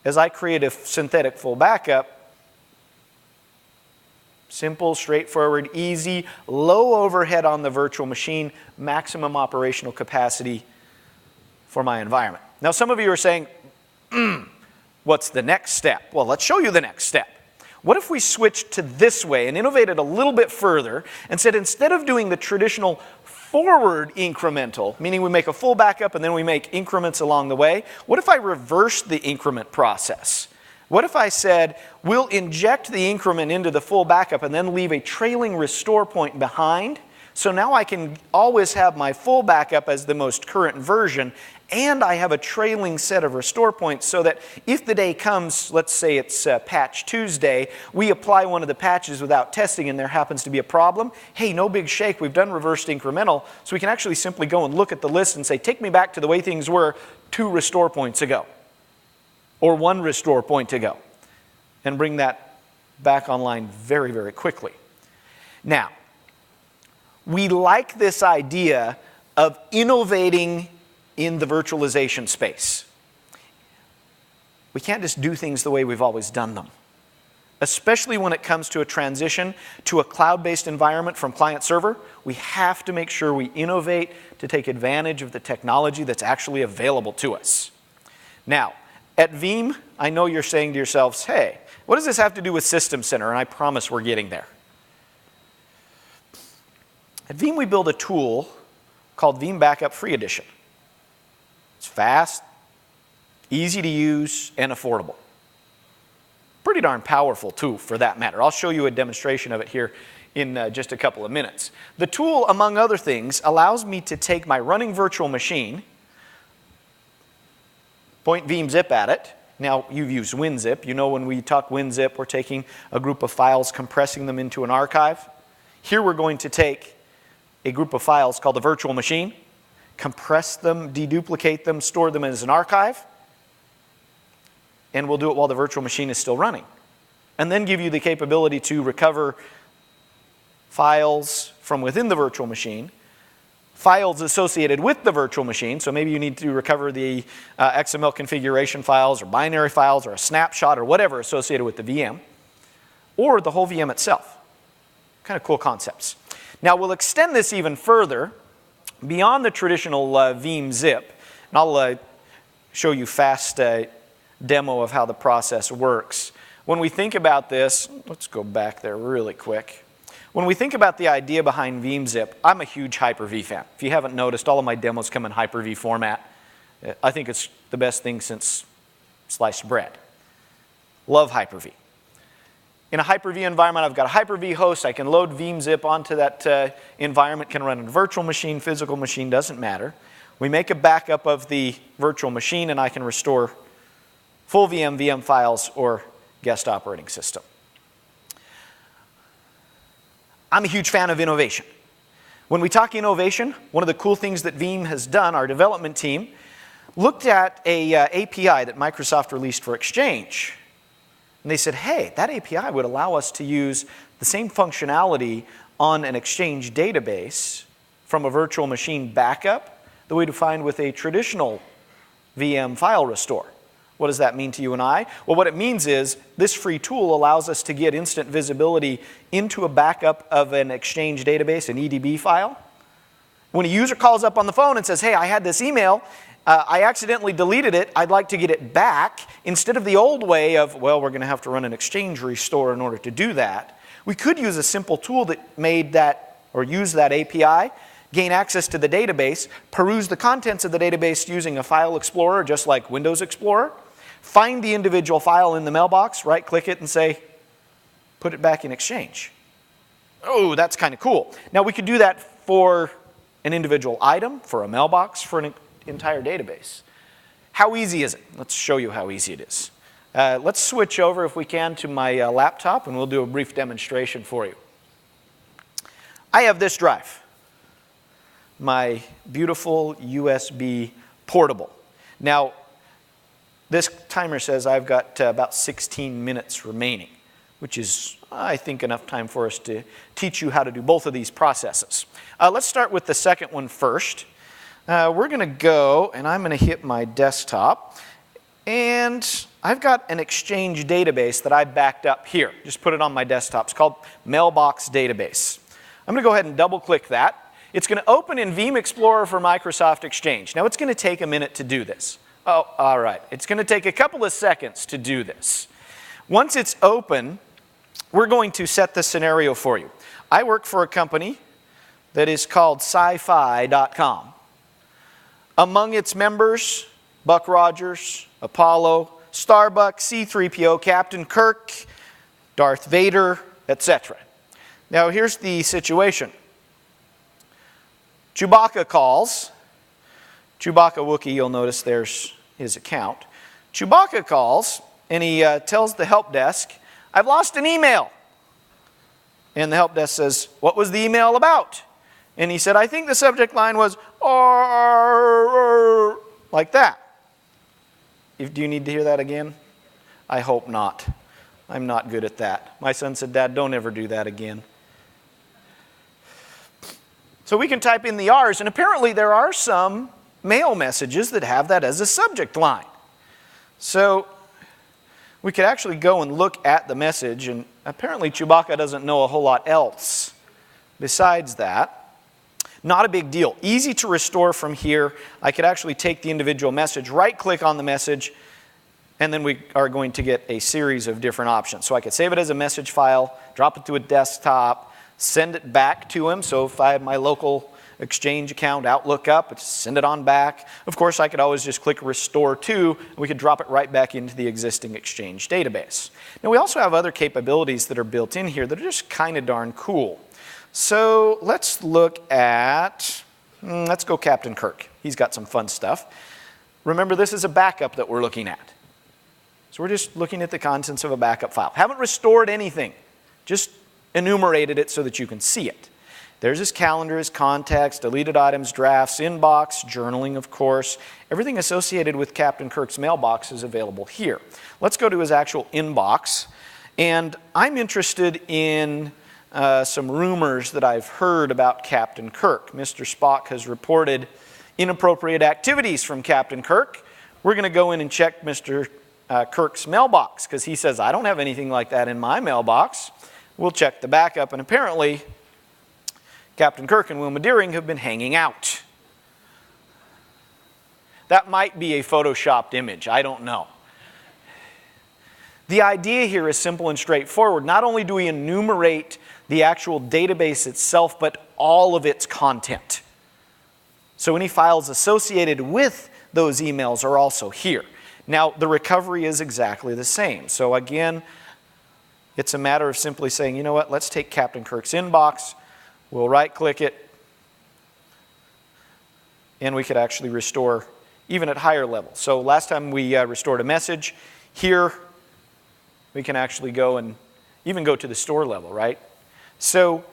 as I create a synthetic full backup, simple, straightforward, easy, low overhead on the virtual machine, maximum operational capacity for my environment. Now, some of you are saying, what's the next step? Well, let's show you the next step. What if we switched to this way and innovated a little bit further and said instead of doing the traditional forward incremental, meaning we make a full backup and then we make increments along the way, what if I reversed the increment process? What if I said, we'll inject the increment into the full backup and then leave a trailing restore point behind, so now I can always have my full backup as the most current version, and I have a trailing set of restore points so that if the day comes, let's say it's patch Tuesday, we apply one of the patches without testing and there happens to be a problem, hey, no big shake, we've done reversed incremental, so we can actually simply go and look at the list and say, take me back to the way things were 2 restore points ago, or 1 restore point ago, and bring that back online very, very quickly. Now, we like this idea of innovating in the virtualization space. We can't just do things the way we've always done them, especially when it comes to a transition to a cloud-based environment from client-server. We have to make sure we innovate to take advantage of the technology that's actually available to us. Now, at Veeam, I know you're saying to yourselves, hey, what does this have to do with System Center? And I promise we're getting there. At Veeam, we build a tool called Veeam Backup Free Edition. It's fast, easy to use, and affordable. Pretty darn powerful too, for that matter. I'll show you a demonstration of it here in just a couple of minutes. The tool, among other things, allows me to take my running virtual machine, point Veeam zip at it. Now, you've used WinZip. You know when we talk WinZip, we're taking a group of files, compressing them into an archive. Here we're going to take a group of files called the virtual machine, compress them, deduplicate them, store them as an archive, and we'll do it while the virtual machine is still running. And then give you the capability to recover files from within the virtual machine, files associated with the virtual machine, so maybe you need to recover the XML configuration files or binary files or a snapshot or whatever associated with the VM, or the whole VM itself. Kind of cool concepts. Now we'll extend this even further beyond the traditional Veeam zip, and I'll show you fast demo of how the process works. When we think about this, let's go back there really quick. When we think about the idea behind Veeam zip, I'm a huge Hyper-V fan. If you haven't noticed, all of my demos come in Hyper-V format. I think it's the best thing since sliced bread. Love Hyper-V. In a Hyper-V environment, I've got a Hyper-V host. I can load Veeam zip onto that environment, can run on a virtual machine, physical machine, doesn't matter. We make a backup of the virtual machine, and I can restore full VM files or guest operating system. I'm a huge fan of innovation. When we talk innovation, one of the cool things that Veeam has done, our development team, looked at a API that Microsoft released for Exchange. And they said, hey, that API would allow us to use the same functionality on an Exchange database from a virtual machine backup that we'd find with a traditional VM file restore. What does that mean to you and I? Well, what it means is this free tool allows us to get instant visibility into a backup of an Exchange database, an EDB file. When a user calls up on the phone and says, hey, I had this email, I accidentally deleted it, I'd like to get it back, instead of the old way of, well, we're going to have to run an Exchange restore in order to do that, we could use a simple tool that made that, or use that API, gain access to the database, peruse the contents of the database using a file explorer, just like Windows Explorer, find the individual file in the mailbox, right-click it and say, put it back in Exchange. Oh, that's kind of cool. Now, we could do that for an individual item, for a mailbox, for an entire database. How easy is it? Let's show you how easy it is. Let's switch over, if we can, to my laptop, and we'll do a brief demonstration for you. I have this drive, my beautiful USB portable. Now, this timer says I've got about 16 minutes remaining, which is, I think, enough time for us to teach you how to do both of these processes. Let's start with the second one first. We're going to go, and I'm going to hit my desktop, and I've got an Exchange database that I backed up here. Just put it on my desktop. It's called Mailbox Database. I'm going to go ahead and double-click that. It's going to open in Veeam Explorer for Microsoft Exchange. Now, it's going to take a minute to do this. Oh, all right. It's going to take a couple of seconds to do this. Once it's open, we're going to set the scenario for you. I work for a company that is called sci-fi.com. Among its members, Buck Rogers, Apollo, Starbuck, C-3PO, Captain Kirk, Darth Vader, etc. Now here's the situation. Chewbacca calls. Chewbacca Wookiee, you'll notice there's his account. Chewbacca calls and he tells the help desk, I've lost an email. And the help desk says, what was the email about? And he said, I think the subject line was, like that. Do you need to hear that again? I hope not. I'm not good at that. My son said, Dad, don't ever do that again. So we can type in the R's, and apparently there are some mail messages that have that as a subject line. So we could actually go and look at the message, and apparently Chewbacca doesn't know a whole lot else besides that. Not a big deal. Easy to restore from here. I could actually take the individual message, right-click on the message, and then we are going to get a series of different options. So I could save it as a message file, drop it to a desktop, send it back to him. So if I had my local Exchange account, Outlook up, I'd send it on back. Of course, I could always just click Restore To, and we could drop it right back into the existing Exchange database. Now, we also have other capabilities that are built in here that are just kind of darn cool. So let's look at, let's go Captain Kirk. He's got some fun stuff. Remember, this is a backup that we're looking at. So we're just looking at the contents of a backup file. Haven't restored anything, just enumerated it so that you can see it. There's his calendar, his contacts, deleted items, drafts, inbox, journaling, of course. Everything associated with Captain Kirk's mailbox is available here. Let's go to his actual inbox. And I'm interested in some rumors that I've heard about Captain Kirk. Mr. Spock has reported inappropriate activities from Captain Kirk. We're going to go in and check Mr. Kirk's mailbox because he says, I don't have anything like that in my mailbox. We'll check the backup, and apparently Captain Kirk and Wilma Deering have been hanging out. That might be a photoshopped image. I don't know. The idea here is simple and straightforward. Not only do we enumerate the actual database itself, but all of its content. So any files associated with those emails are also here. Now, the recovery is exactly the same. So again, it's a matter of simply saying, you know what, let's take Captain Kirk's inbox, we'll right-click it, and we could actually restore even at higher levels. So last time we restored a message. Here, we can actually go and even go to the store level, right? So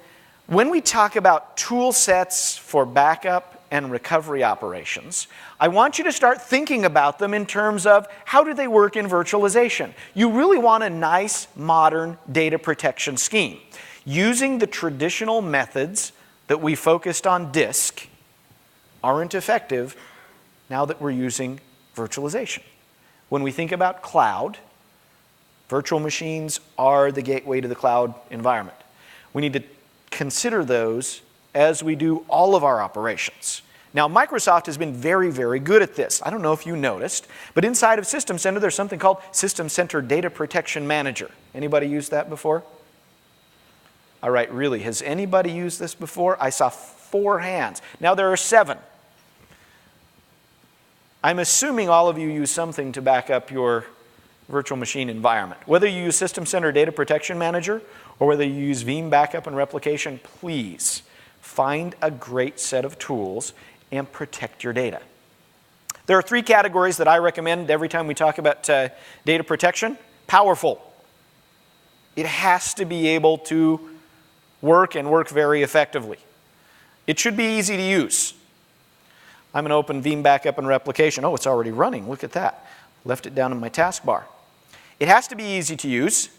when we talk about tool sets for backup and recovery operations, I want you to start thinking about them in terms of how do they work in virtualization. You really want a nice, modern data protection scheme. Using the traditional methods that we focused on disk aren't effective now that we're using virtualization. When we think about cloud, virtual machines are the gateway to the cloud environment. We need to consider those as we do all of our operations. Now, Microsoft has been very, very good at this. I don't know if you noticed, but inside of System Center, there's something called System Center Data Protection Manager. Anybody used that before? All right, really, has anybody used this before? I saw 4 hands. Now there are 7. I'm assuming all of you use something to back up your virtual machine environment. Whether you use System Center Data Protection Manager or whether you use Veeam Backup and Replication, please find a great set of tools, and protect your data. There are 3 categories that I recommend every time we talk about data protection. Powerful. It has to be able to work and work very effectively. It should be easy to use. I'm going to open Veeam Backup and Replication. Oh, it's already running. Look at that. Left it down in my taskbar. It has to be easy to use.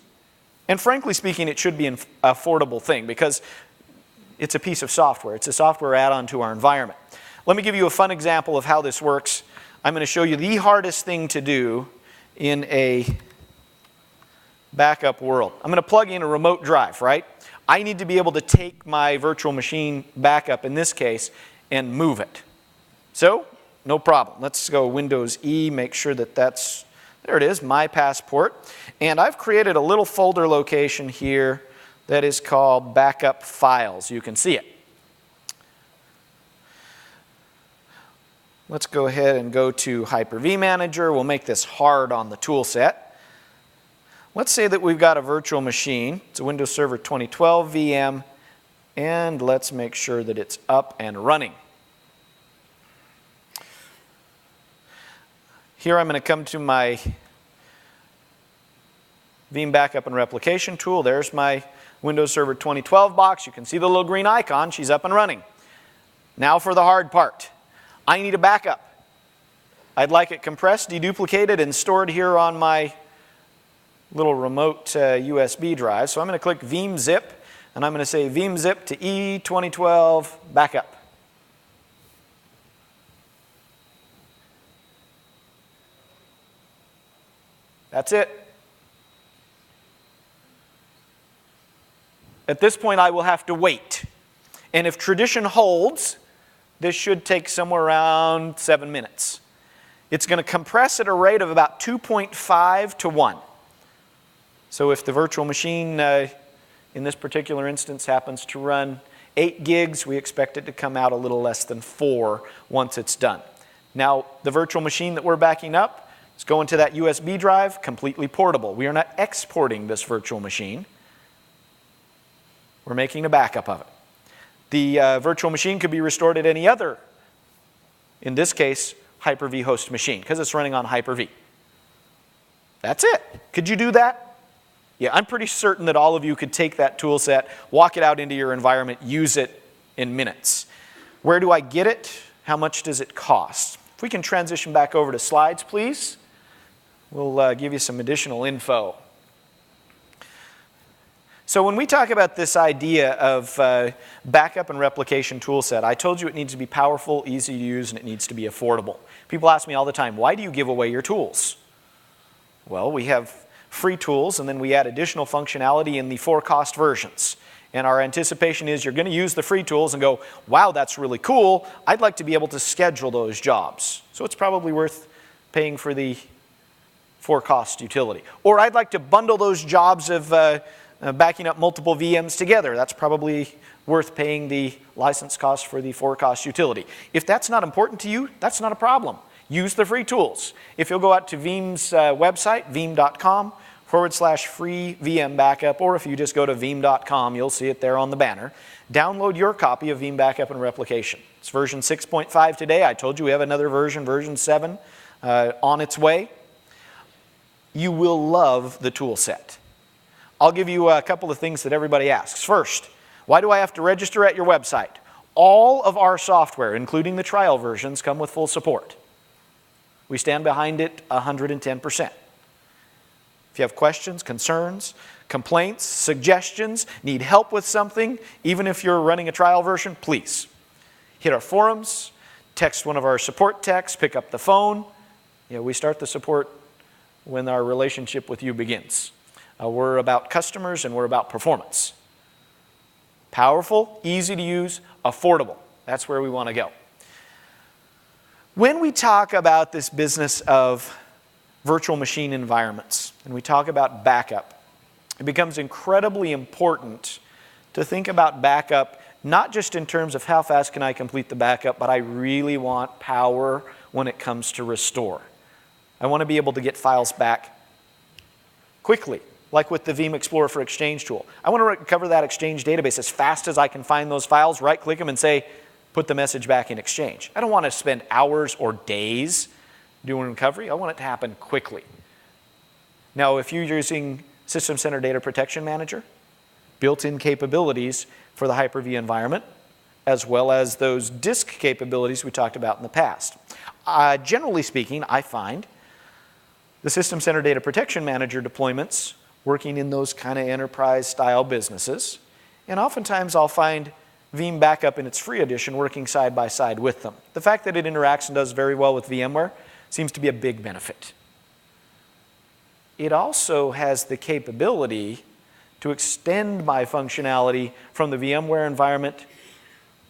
And frankly speaking, it should be an affordable thing because it's a piece of software. It's a software add-on to our environment. Let me give you a fun example of how this works. I'm going to show you the hardest thing to do in a backup world. I'm going to plug in a remote drive, right? I need to be able to take my virtual machine backup, in this case, and move it. So, no problem. Let's go Windows E, make sure that that's, there it is, My Passport. And I've created a little folder location here that is called Backup Files. You can see it. Let's go ahead and go to Hyper-V Manager. We'll make this hard on the tool set. Let's say that we've got a virtual machine. It's a Windows Server 2012 VM. And let's make sure that it's up and running. Here I'm going to come to my Veeam Backup and Replication tool. There's my Windows Server 2012 box. You can see the little green icon. She's up and running. Now for the hard part. I need a backup. I'd like it compressed, deduplicated, and stored here on my little remote USB drive. So I'm going to click Veeam Zip, and I'm going to say Veeam Zip to E2012 Backup. That's it. At this point, I will have to wait. And if tradition holds, this should take somewhere around 7 minutes. It's going to compress at a rate of about 2.5 to 1. So if the virtual machine, in this particular instance, happens to run 8 gigs, we expect it to come out a little less than 4 once it's done. Now, the virtual machine that we're backing up, it's going to that USB drive, completely portable. We are not exporting this virtual machine. We're making a backup of it. The virtual machine could be restored at any other, in this case, Hyper-V host machine, because it's running on Hyper-V. That's it. Could you do that? Yeah, I'm pretty certain that all of you could take that tool set, walk it out into your environment, use it in minutes. Where do I get it? How much does it cost? If we can transition back over to slides, please. We'll give you some additional info. So when we talk about this idea of backup and replication tool set, I told you it needs to be powerful, easy to use, and it needs to be affordable. People ask me all the time, why do you give away your tools? Well, we have free tools, and then we add additional functionality in the for-cost versions. And our anticipation is you're going to use the free tools and go, wow, that's really cool. I'd like to be able to schedule those jobs. So it's probably worth paying for the for-cost utility. Or I'd like to bundle those jobs of backing up multiple VMs together. That's probably worth paying the license cost for the for-cost utility. If that's not important to you, that's not a problem. Use the free tools. If you'll go out to Veeam's website, veeam.com/free VM backup, or if you just go to veeam.com, you'll see it there on the banner. Download your copy of Veeam Backup and Replication. It's version 6.5 today. I told you we have another version, version 7, on its way. You will love the tool set. I'll give you a couple of things that everybody asks. First, why do I have to register at your website? All of our software, including the trial versions, come with full support. We stand behind it 110%. If you have questions, concerns, complaints, suggestions, need help with something, even if you're running a trial version, please hit our forums, text one of our support techs, pick up the phone. We start the support when our relationship with you begins. We're about customers and we're about performance. Powerful, easy to use, affordable. That's where we want to go. When we talk about this business of virtual machine environments and we talk about backup, it becomes incredibly important to think about backup not just in terms of how fast can I complete the backup, but I really want power when it comes to restore. I want to be able to get files back quickly. like with the Veeam Explorer for Exchange tool. I want to recover that Exchange database as fast as I can find those files, right-click them and say, put the message back in Exchange. I don't want to spend hours or days doing recovery. I want it to happen quickly. Now, if you're using System Center Data Protection Manager, built-in capabilities for the Hyper-V environment, as well as those disk capabilities we talked about in the past. Generally speaking, I find the System Center Data Protection Manager deployments working in those kind of enterprise-style businesses, and oftentimes I'll find Veeam Backup in its free edition working side by side with them. The fact that it interacts and does very well with VMware seems to be a big benefit. It also has the capability to extend my functionality from the VMware environment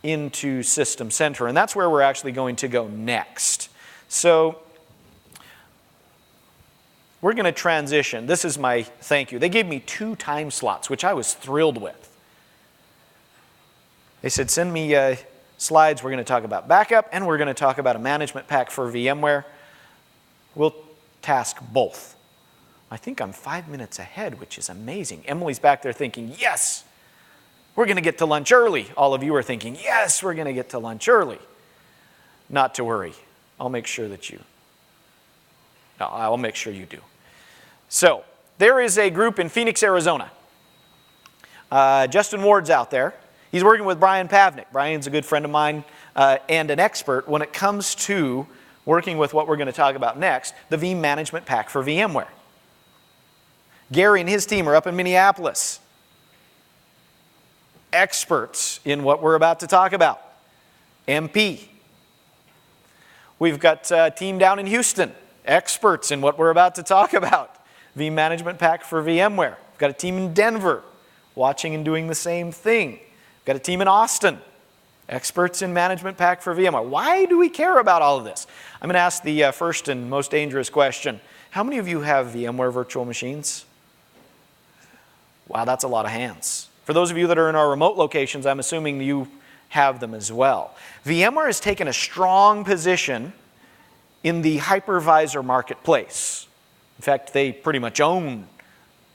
into System Center, and that's where we're actually going to go next. So we're going to transition. This is my thank you. They gave me 2 time slots, which I was thrilled with. They said, send me slides. We're going to talk about backup, and we're going to talk about a management pack for VMware. We'll task both. I think I'm 5 minutes ahead, which is amazing. Emily's back there thinking, yes, we're going to get to lunch early. All of you are thinking, yes, we're going to get to lunch early. Not to worry. I'll make sure that you. No, I'll make sure you do. So there is a group in Phoenix, Arizona. Justin Ward's out there. He's working with Brian Pavnik. Brian's a good friend of mine and an expert when it comes to working with what we're going to talk about next, the Veeam Management Pack for VMware. Gary and his team are up in Minneapolis. Experts in what we're about to talk about. MP. We've got a team down in Houston. Experts in what we're about to talk about. Veeam Management Pack for VMware. We've got a team in Denver watching and doing the same thing. We've got a team in Austin. Experts in Management Pack for VMware. Why do we care about all of this? I'm going to ask the first and most dangerous question. How many of you have VMware virtual machines? Wow, that's a lot of hands. For those of you that are in our remote locations, I'm assuming you have them as well. VMware has taken a strong position in the hypervisor marketplace. In fact, they pretty much own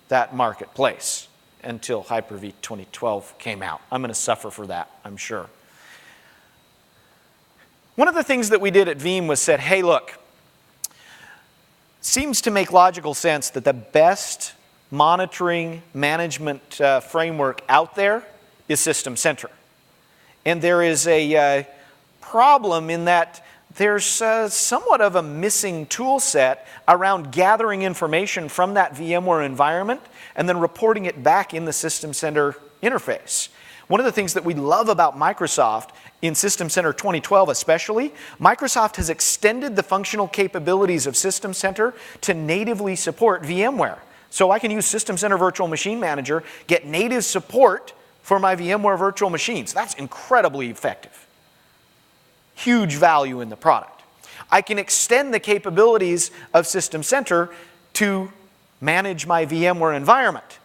that marketplace until Hyper-V 2012 came out. I'm going to suffer for that, I'm sure. One of the things that we did at Veeam was said, hey, look, seems to make logical sense that the best monitoring management framework out there is System Center. And there is a problem in that there's somewhat of a missing tool set around gathering information from that VMware environment and then reporting it back in the System Center interface. One of the things that we love about Microsoft in System Center 2012 especially, Microsoft has extended the functional capabilities of System Center to natively support VMware. So I can use System Center Virtual Machine Manager, get native support for my VMware virtual machines. That's incredibly effective. Huge value in the product. I can extend the capabilities of System Center to manage my VMware environment.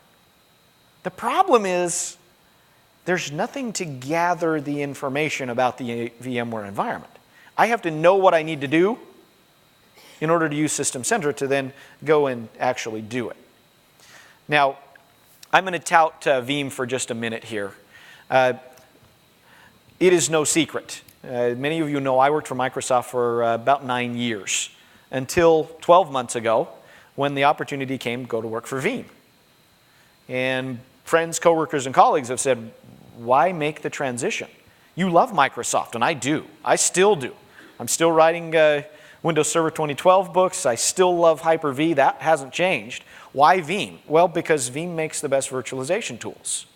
The problem is there's nothing to gather the information about the VMware environment. I have to know what I need to do in order to use System Center to then go and actually do it. Now, I'm going to tout Veeam for just a minute here. It is no secret. Many of you know I worked for Microsoft for about 9 years until 12 months ago when the opportunity came to go to work for Veeam. And friends, coworkers, and colleagues have said, why make the transition? You love Microsoft, and I do. I still do. I'm still writing Windows Server 2012 books. I still love Hyper-V. That hasn't changed. Why Veeam? Well, because Veeam makes the best virtualization tools.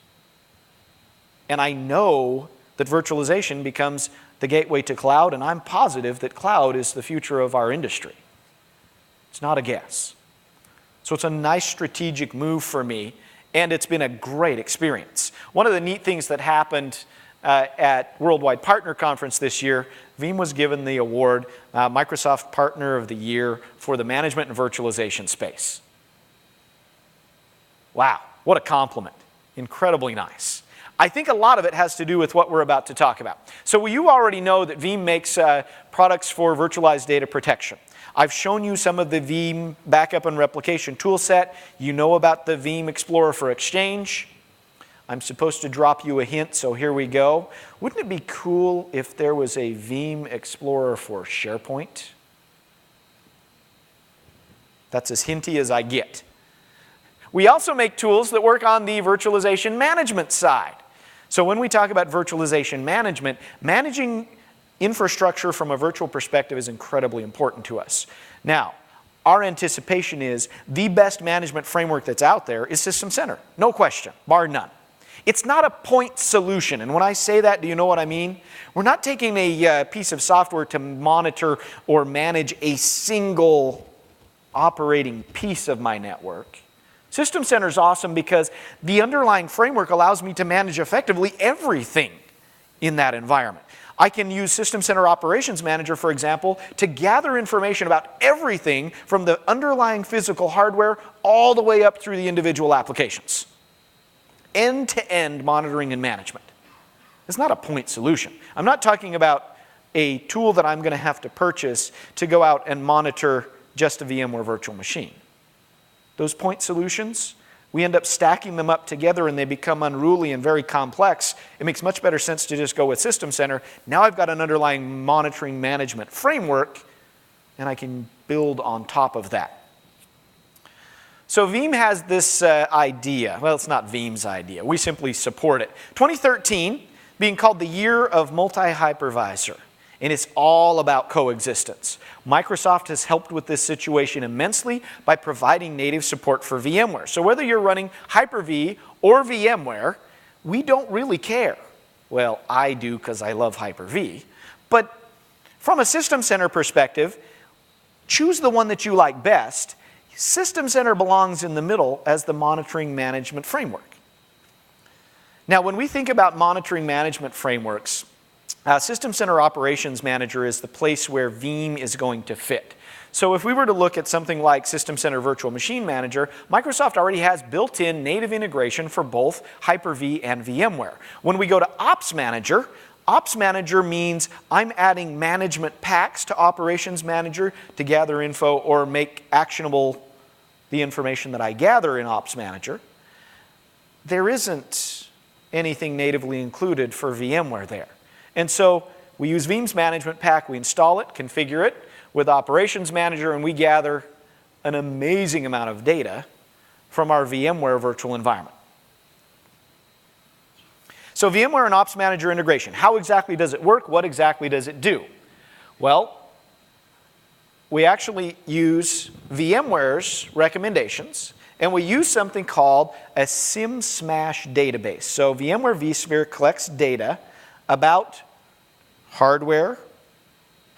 And I know that virtualization becomes the gateway to cloud, and I'm positive that cloud is the future of our industry. It's not a guess. So it's a nice strategic move for me, and it's been a great experience. One of the neat things that happened at Worldwide Partner Conference this year, Veeam was given the award Microsoft Partner of the Year for the management and virtualization space. Wow, what a compliment. Incredibly nice. I think a lot of it has to do with what we're about to talk about. So you already know that Veeam makes products for virtualized data protection. I've shown you some of the Veeam backup and replication tool set. You know about the Veeam Explorer for Exchange. I'm supposed to drop you a hint, so here we go. Wouldn't it be cool if there was a Veeam Explorer for SharePoint? That's as hinty as I get. We also make tools that work on the virtualization management side. So when we talk about virtualization management, managing infrastructure from a virtual perspective is incredibly important to us. Now, our anticipation is the best management framework that's out there is System Center. No question, bar none. It's not a point solution, and when I say that, do you know what I mean? We're not taking a piece of software to monitor or manage a single operating piece of my network. System Center is awesome because the underlying framework allows me to manage effectively everything in that environment. I can use System Center Operations Manager, for example, to gather information about everything from the underlying physical hardware all the way up through the individual applications. End-to-end monitoring and management. It's not a point solution. I'm not talking about a tool that I'm going to have to purchase to go out and monitor just a VMware virtual machine. Those point solutions, we end up stacking them up together and they become unruly and very complex. It makes much better sense to just go with System Center. Now I've got an underlying monitoring management framework and I can build on top of that. So Veeam has this idea. Well, it's not Veeam's idea. We simply support it. 2013 being called the year of multi-hypervisor. And it's all about coexistence. Microsoft has helped with this situation immensely by providing native support for VMware. So whether you're running Hyper-V or VMware, we don't really care. Well, I do because I love Hyper-V. But from a System Center perspective, choose the one that you like best. System Center belongs in the middle as the monitoring management framework. Now, when we think about monitoring management frameworks, System Center Operations Manager is the place where Veeam is going to fit. So if we were to look at something like System Center Virtual Machine Manager, Microsoft already has built-in native integration for both Hyper-V and VMware. When we go to Ops Manager means I'm adding management packs to Operations Manager to gather info or make actionable the information that I gather in Ops Manager. There isn't anything natively included for VMware there. And so we use Veeam's management pack, we install it, configure it with Operations Manager, and we gather an amazing amount of data from our VMware virtual environment. So VMware and Ops Manager integration, how exactly does it work? What exactly does it do? Well, we actually use VMware's recommendations, and we use something called a SIM/Smash database. So VMware vSphere collects data about hardware,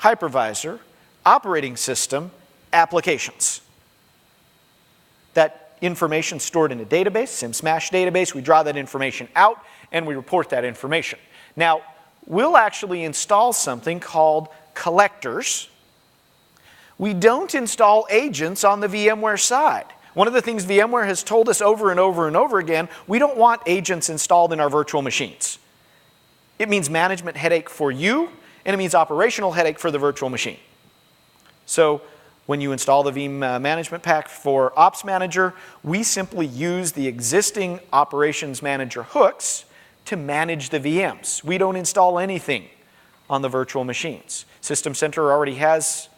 hypervisor, operating system, applications. That information stored in a database, SIM/Smash database, we draw that information out and we report that information. Now, we'll actually install something called collectors. We don't install agents on the VMware side. One of the things VMware has told us over and over and over again, we don't want agents installed in our virtual machines. It means management headache for you, and it means operational headache for the virtual machine. So when you install the Veeam management pack for Ops Manager, we simply use the existing Operations Manager hooks to manage the VMs. We don't install anything on the virtual machines. System Center already has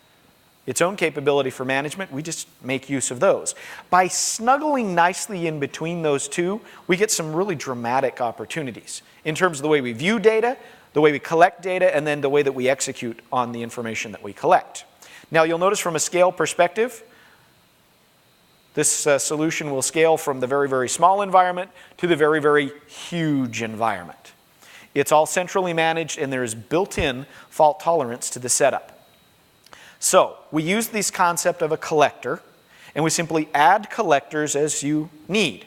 its own capability for management. We just make use of those. By snuggling nicely in between those two, we get some really dramatic opportunities in terms of the way we view data, the way we collect data, and then the way that we execute on the information that we collect. Now, you'll notice from a scale perspective, this solution will scale from the very, very small environment to the very, very huge environment. It's all centrally managed, and there is built-in fault tolerance to the setup. So we use this concept of a collector, and we simply add collectors as you need.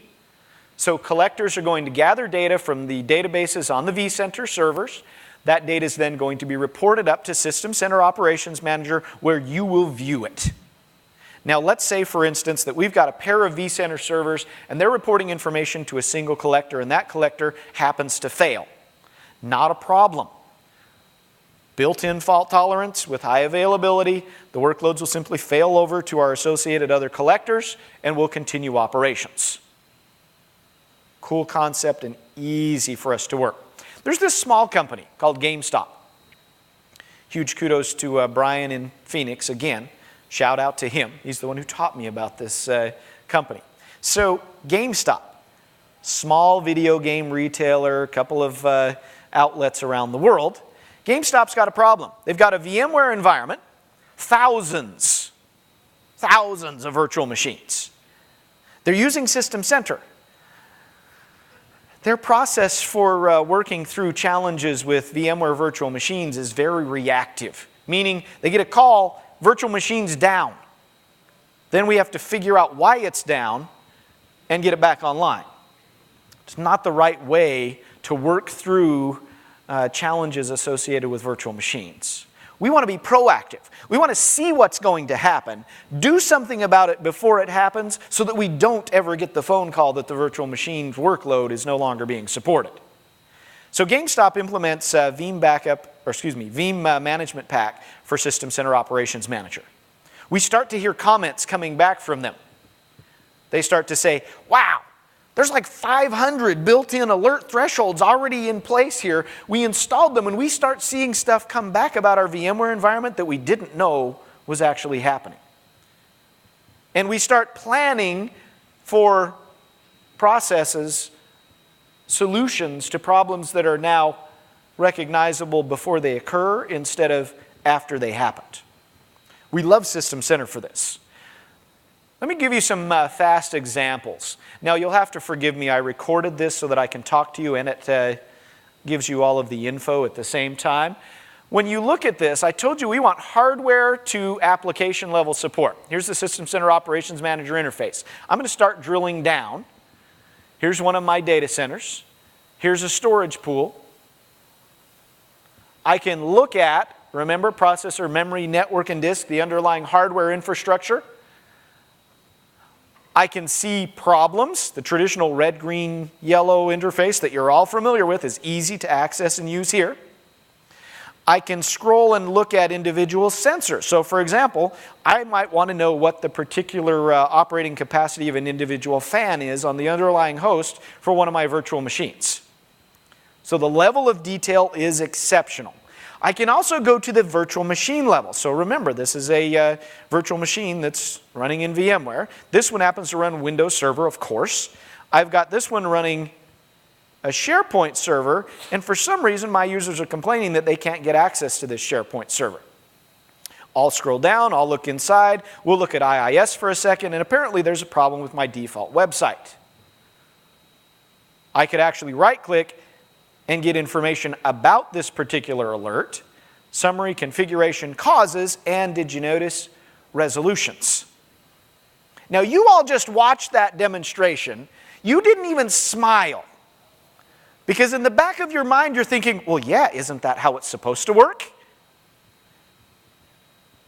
So collectors are going to gather data from the databases on the vCenter servers. That data is then going to be reported up to System Center Operations Manager, where you will view it. Now let's say, for instance, that we've got a pair of vCenter servers and they're reporting information to a single collector and that collector happens to fail. Not a problem. Built-in fault tolerance with high availability, the workloads will simply fail over to our associated other collectors and we'll continue operations. Cool concept and easy for us to work. There's this small company called GameStop. Huge kudos to Brian in Phoenix again. Shout out to him. He's the one who taught me about this company. So GameStop, small video game retailer, a couple of outlets around the world. GameStop's got a problem. They've got a VMware environment, thousands of virtual machines. They're using System Center. Their process for working through challenges with VMware virtual machines is very reactive, meaning they get a call, virtual machine's down. Then we have to figure out why it's down and get it back online. It's not the right way to work through challenges associated with virtual machines. We want to be proactive. We want to see what's going to happen, do something about it before it happens so that we don't ever get the phone call that the virtual machine's workload is no longer being supported. So GameStop implements Veeam Management Pack for System Center Operations Manager. We start to hear comments coming back from them. They start to say, wow, there's like 500 built-in alert thresholds already in place here. We installed them and we start seeing stuff come back about our VMware environment that we didn't know was actually happening. And we start planning for processes, solutions to problems that are now recognizable before they occur instead of after they happened. We love System Center for this. Let me give you some fast examples. Now, you'll have to forgive me. I recorded this so that I can talk to you, and it gives you all of the info at the same time. When you look at this, I told you we want hardware to application level support. Here's the System Center Operations Manager interface. I'm going to start drilling down. Here's one of my data centers. Here's a storage pool. I can look at, remember, processor, memory, network, and disk, the underlying hardware infrastructure. I can see problems. The traditional red, green, yellow interface that you're all familiar with is easy to access and use here. I can scroll and look at individual sensors. So for example, I might want to know what the particular operating capacity of an individual fan is on the underlying host for one of my virtual machines. So the level of detail is exceptional. I can also go to the virtual machine level. So remember, this is a virtual machine that's running in VMware. This one happens to run Windows Server, of course. I've got this one running a SharePoint server, and for some reason my users are complaining that they can't get access to this SharePoint server. I'll scroll down, I'll look inside, we'll look at IIS for a second, and apparently there's a problem with my default website. I could actually right-click and get information about this particular alert, summary, configuration, causes, and did you notice, resolutions. Now you all just watched that demonstration. You didn't even smile. Because in the back of your mind you're thinking, well yeah, isn't that how it's supposed to work?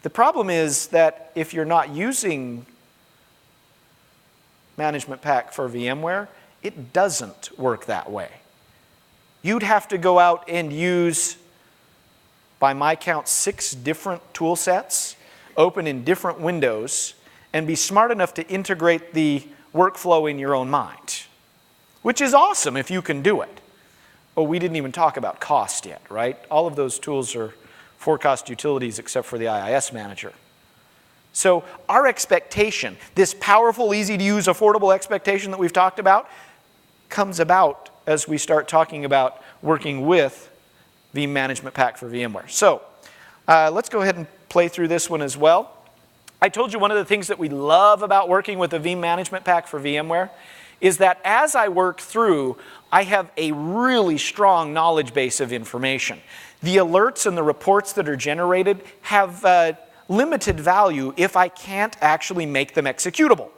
The problem is that if you're not using Management Pack for VMware, it doesn't work that way. You'd have to go out and use, by my count, 6 different tool sets, open in different windows, and be smart enough to integrate the workflow in your own mind, which is awesome if you can do it. Oh, we didn't even talk about cost yet, right? All of those tools are for-cost utilities except for the IIS manager. So our expectation, this powerful, easy-to-use, affordable expectation that we've talked about, comes about as we start talking about working with Veeam Management Pack for VMware. So let's go ahead and play through this one as well. I told you one of the things that we love about working with the Veeam Management Pack for VMware is that as I work through, I have a really strong knowledge base of information. The alerts and the reports that are generated have limited value if I can't actually make them executable.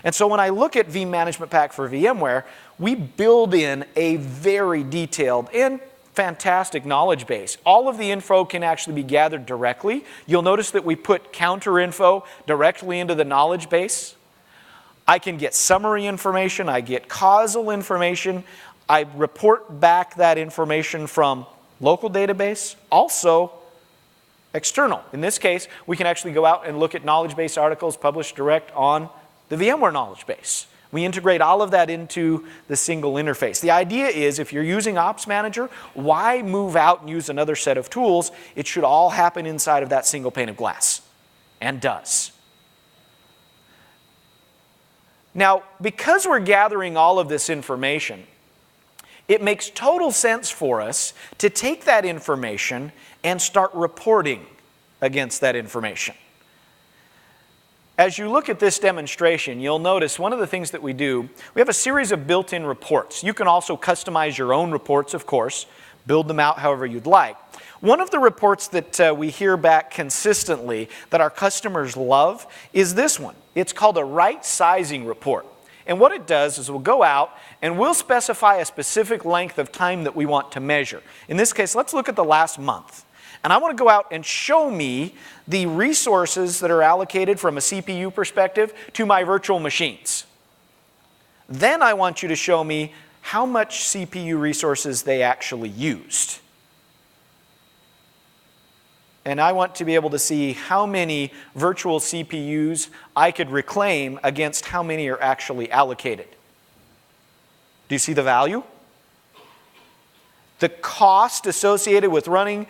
And so when I look at Veeam Management Pack for VMware, we build in a very detailed and fantastic knowledge base. All of the info can actually be gathered directly. You'll notice that we put counter info directly into the knowledge base. I can get summary information, I get causal information, I report back that information from local database, also external. In this case, we can actually go out and look at knowledge base articles published direct on the VMware knowledge base. We integrate all of that into the single interface. The idea is if you're using Ops Manager, why move out and use another set of tools? It should all happen inside of that single pane of glass, and does. Now, because we're gathering all of this information, it makes total sense for us to take that information and start reporting against that information. As you look at this demonstration, you'll notice one of the things that we do, we have a series of built-in reports. You can also customize your own reports, of course, build them out however you'd like. One of the reports that we hear back consistently that our customers love is this one. It's called a Wright sizing report. And what it does is we'll go out and we'll specify a specific length of time that we want to measure. In this case, let's look at the last month. And I want to go out and show me the resources that are allocated from a CPU perspective to my virtual machines. Then I want you to show me how much CPU resources they actually used. And I want to be able to see how many virtual CPUs I could reclaim against how many are actually allocated. Do you see the value? The cost associated with running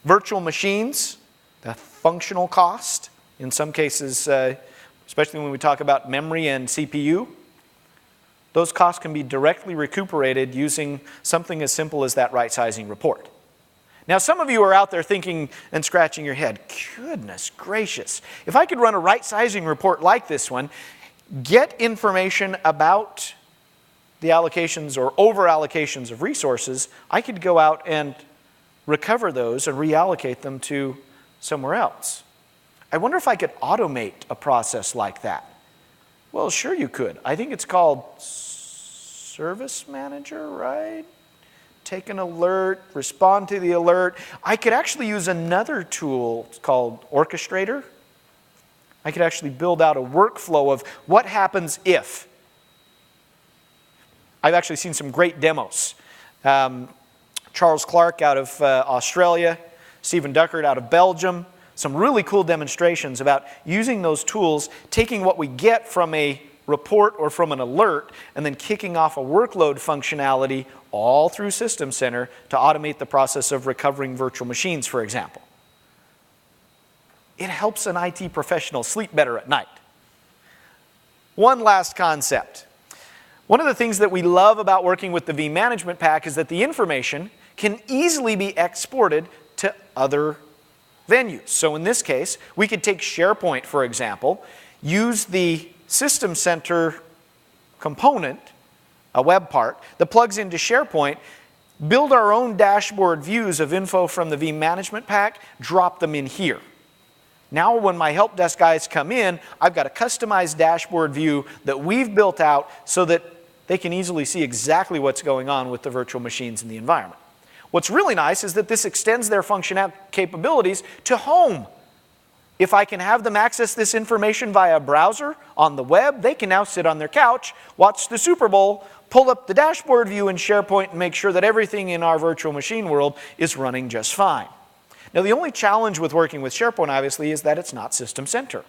virtual machines, the functional cost, in some cases, especially when we talk about memory and CPU, those costs can be directly recuperated using something as simple as that right sizing report. Now, some of you are out there thinking and scratching your head, goodness gracious, if I could run a right sizing report like this one, get information about the allocations or over allocations of resources, I could go out and recover those and reallocate them to somewhere else. I wonder if I could automate a process like that. Well, sure you could. I think it's called Service Manager, right? Take an alert, respond to the alert. I could actually use another tool called Orchestrator. I could actually build out a workflow of what happens if. I've actually seen some great demos. Charles Clark out of Australia, Stephen Duckert out of Belgium, some really cool demonstrations about using those tools, taking what we get from a report or from an alert, and then kicking off a workload functionality all through System Center to automate the process of recovering virtual machines, for example. It helps an IT professional sleep better at night. One last concept. One of the things that we love about working with the vManagement Pack is that the information can easily be exported to other venues. So in this case, we could take SharePoint, for example, use the System Center component, a web part, that plugs into SharePoint, build our own dashboard views of info from the vManagement Pack, drop them in here. Now when my help desk guys come in, I've got a customized dashboard view that we've built out so that they can easily see exactly what's going on with the virtual machines in the environment. What's really nice is that this extends their functional capabilities to home. If I can have them access this information via a browser on the web, they can now sit on their couch, watch the Super Bowl, pull up the dashboard view in SharePoint and make sure that everything in our virtual machine world is running just fine. Now, the only challenge with working with SharePoint, obviously, is that it's not System Center.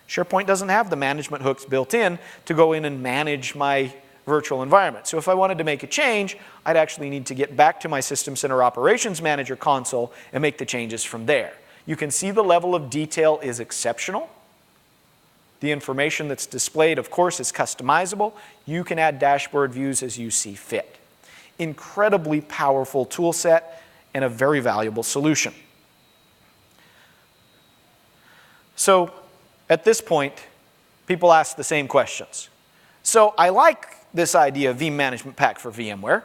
SharePoint doesn't have the management hooks built in to go in and manage my virtual environment. So if I wanted to make a change, I'd actually need to get back to my System Center Operations Manager console and make the changes from there. You can see the level of detail is exceptional. The information that's displayed, of course, is customizable. You can add dashboard views as you see fit. Incredibly powerful tool set and a very valuable solution. So at this point, people ask the same questions. So I like this idea of vManagement Pack for VMware.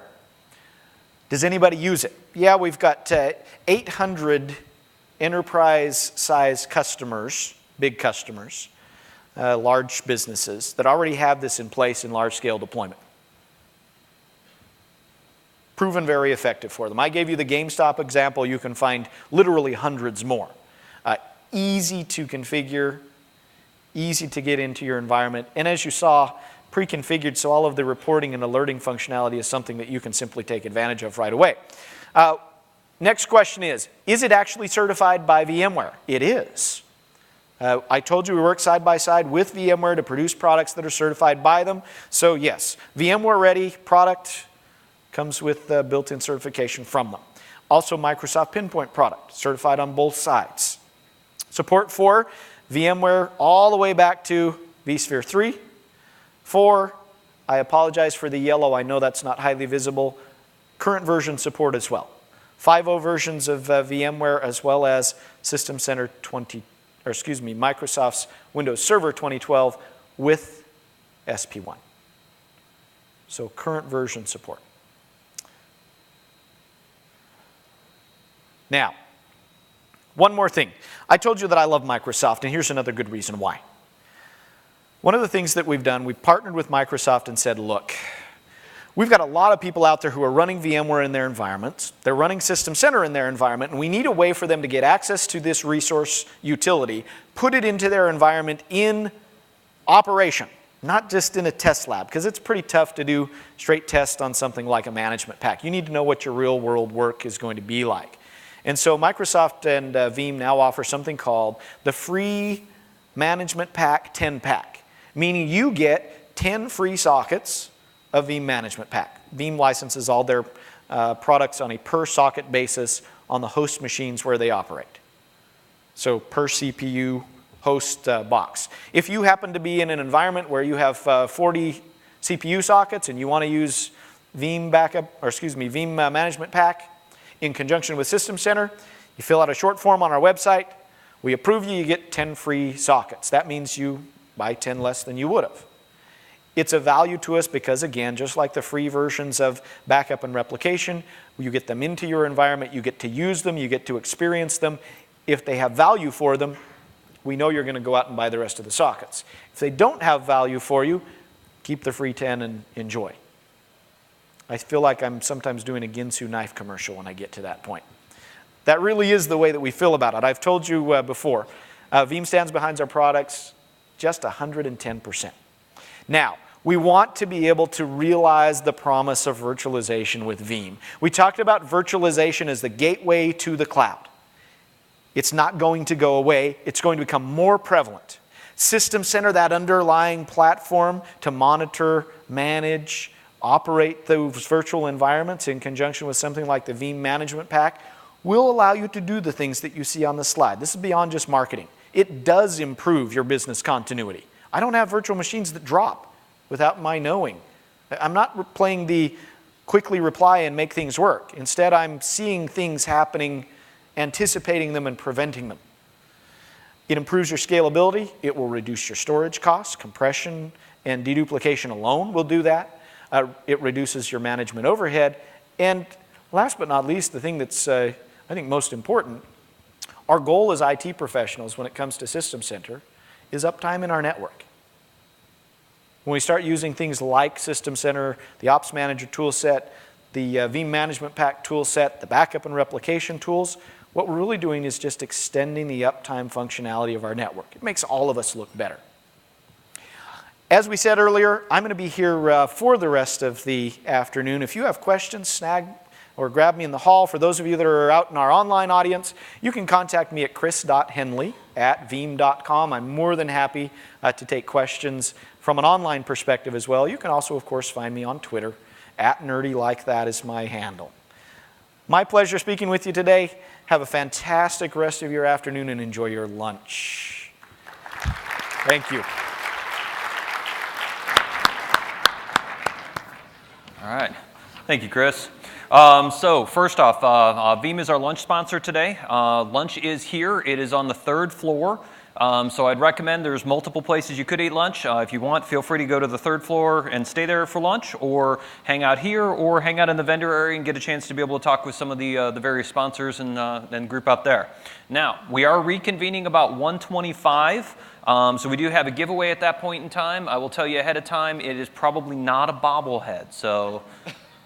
Does anybody use it? Yeah, we've got 800 enterprise-size customers, big customers, large businesses that already have this in place in large-scale deployment. proven very effective for them. I gave you the GameStop example. You can find literally hundreds more. Easy to configure, easy to get into your environment, and as you saw, pre-configured, so all of the reporting and alerting functionality is something that you can simply take advantage of right away. Next question is it actually certified by VMware? It is. I told you we work side by side with VMware to produce products that are certified by them. So yes, VMware ready product comes with built-in certification from them. Also Microsoft Pinpoint product, certified on both sides. Support for VMware all the way back to vSphere 3, 4, I apologize for the yellow, I know that's not highly visible, current version support as well. 5.0 versions of VMware as well as System Center Microsoft's Windows Server 2012 with SP1. So current version support. Now, one more thing. I told you that I love Microsoft, and here's another good reason why. One of the things that we've done, we've partnered with Microsoft and said, look, we've got a lot of people out there who are running VMware in their environments. They're running System Center in their environment, and we need a way for them to get access to this resource utility, put it into their environment in operation, not just in a test lab, because it's pretty tough to do straight tests on something like a management pack. You need to know what your real world work is going to be like. And so Microsoft and Veeam now offer something called the free Management Pack 10-pack, meaning you get 10 free sockets of Veeam Management Pack. Veeam licenses all their products on a per socket basis on the host machines where they operate. So per CPU host box. If you happen to be in an environment where you have 40 CPU sockets and you want to use Veeam Veeam Management Pack in conjunction with System Center, you fill out a short form on our website, we approve you, you get 10 free sockets. That means you buy 10 less than you would have. It's a value to us because, again, just like the free versions of backup and replication, you get them into your environment, you get to use them, you get to experience them. If they have value for them, we know you're going to go out and buy the rest of the sockets. If they don't have value for you, keep the free 10 and enjoy. I feel like I'm sometimes doing a Ginsu knife commercial when I get to that point. That really is the way that we feel about it. I've told you before, Veeam stands behind our products just 110%. Now, we want to be able to realize the promise of virtualization with Veeam. We talked about virtualization as the gateway to the cloud. It's not going to go away. It's going to become more prevalent. System Center, that underlying platform to monitor, manage, operate those virtual environments in conjunction with something like the Veeam Management Pack, will allow you to do the things that you see on the slide. This is beyond just marketing. It does improve your business continuity. I don't have virtual machines that drop without my knowing. I'm not playing the quickly reply and make things work. Instead, I'm seeing things happening, anticipating them, and preventing them. It improves your scalability. It will reduce your storage costs. Compression and deduplication alone will do that. It reduces your management overhead. And last but not least, the thing that's, I think, most important, our goal as IT professionals when it comes to System Center is uptime in our network. When we start using things like System Center, the Ops Manager toolset, the Veeam Management Pack toolset, the backup and replication tools, what we're really doing is just extending the uptime functionality of our network. It makes all of us look better. As we said earlier, I'm going to be here for the rest of the afternoon. If you have questions, snag or grab me in the hall. For those of you that are out in our online audience, you can contact me at chris.henley@veeam.com. I'm more than happy to take questions from an online perspective as well. You can also, of course, find me on Twitter. @nerdylike_that is my handle. My pleasure speaking with you today. Have a fantastic rest of your afternoon and enjoy your lunch. Thank you. All right. Thank you, Chris. So first off, Veeam is our lunch sponsor today. Lunch is here. It is on the 3rd floor. So I'd recommend there's multiple places you could eat lunch. If you want, feel free to go to the 3rd floor and stay there for lunch, or hang out here, or hang out in the vendor area and get a chance to be able to talk with some of the various sponsors and group out there. Now, we are reconvening about 1:25. So we do have a giveaway at that point in time. I will tell you ahead of time, it is probably not a bobblehead. So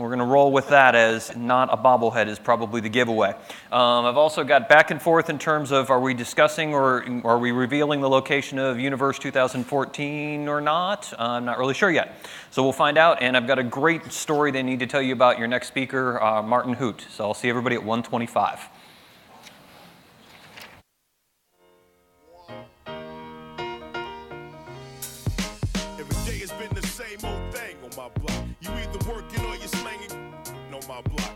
We're going to roll with that as not a bobblehead is probably the giveaway. I've also got back and forth in terms of are we discussing or are we revealing the location of Universe 2014 or not? I'm not really sure yet. So we'll find out, and I've got a great story they need to tell you about your next speaker, Martin Hoot. So I'll see everybody at 1:25. Every day it's been the same old thing on my block. You either working or you're slanging on my block.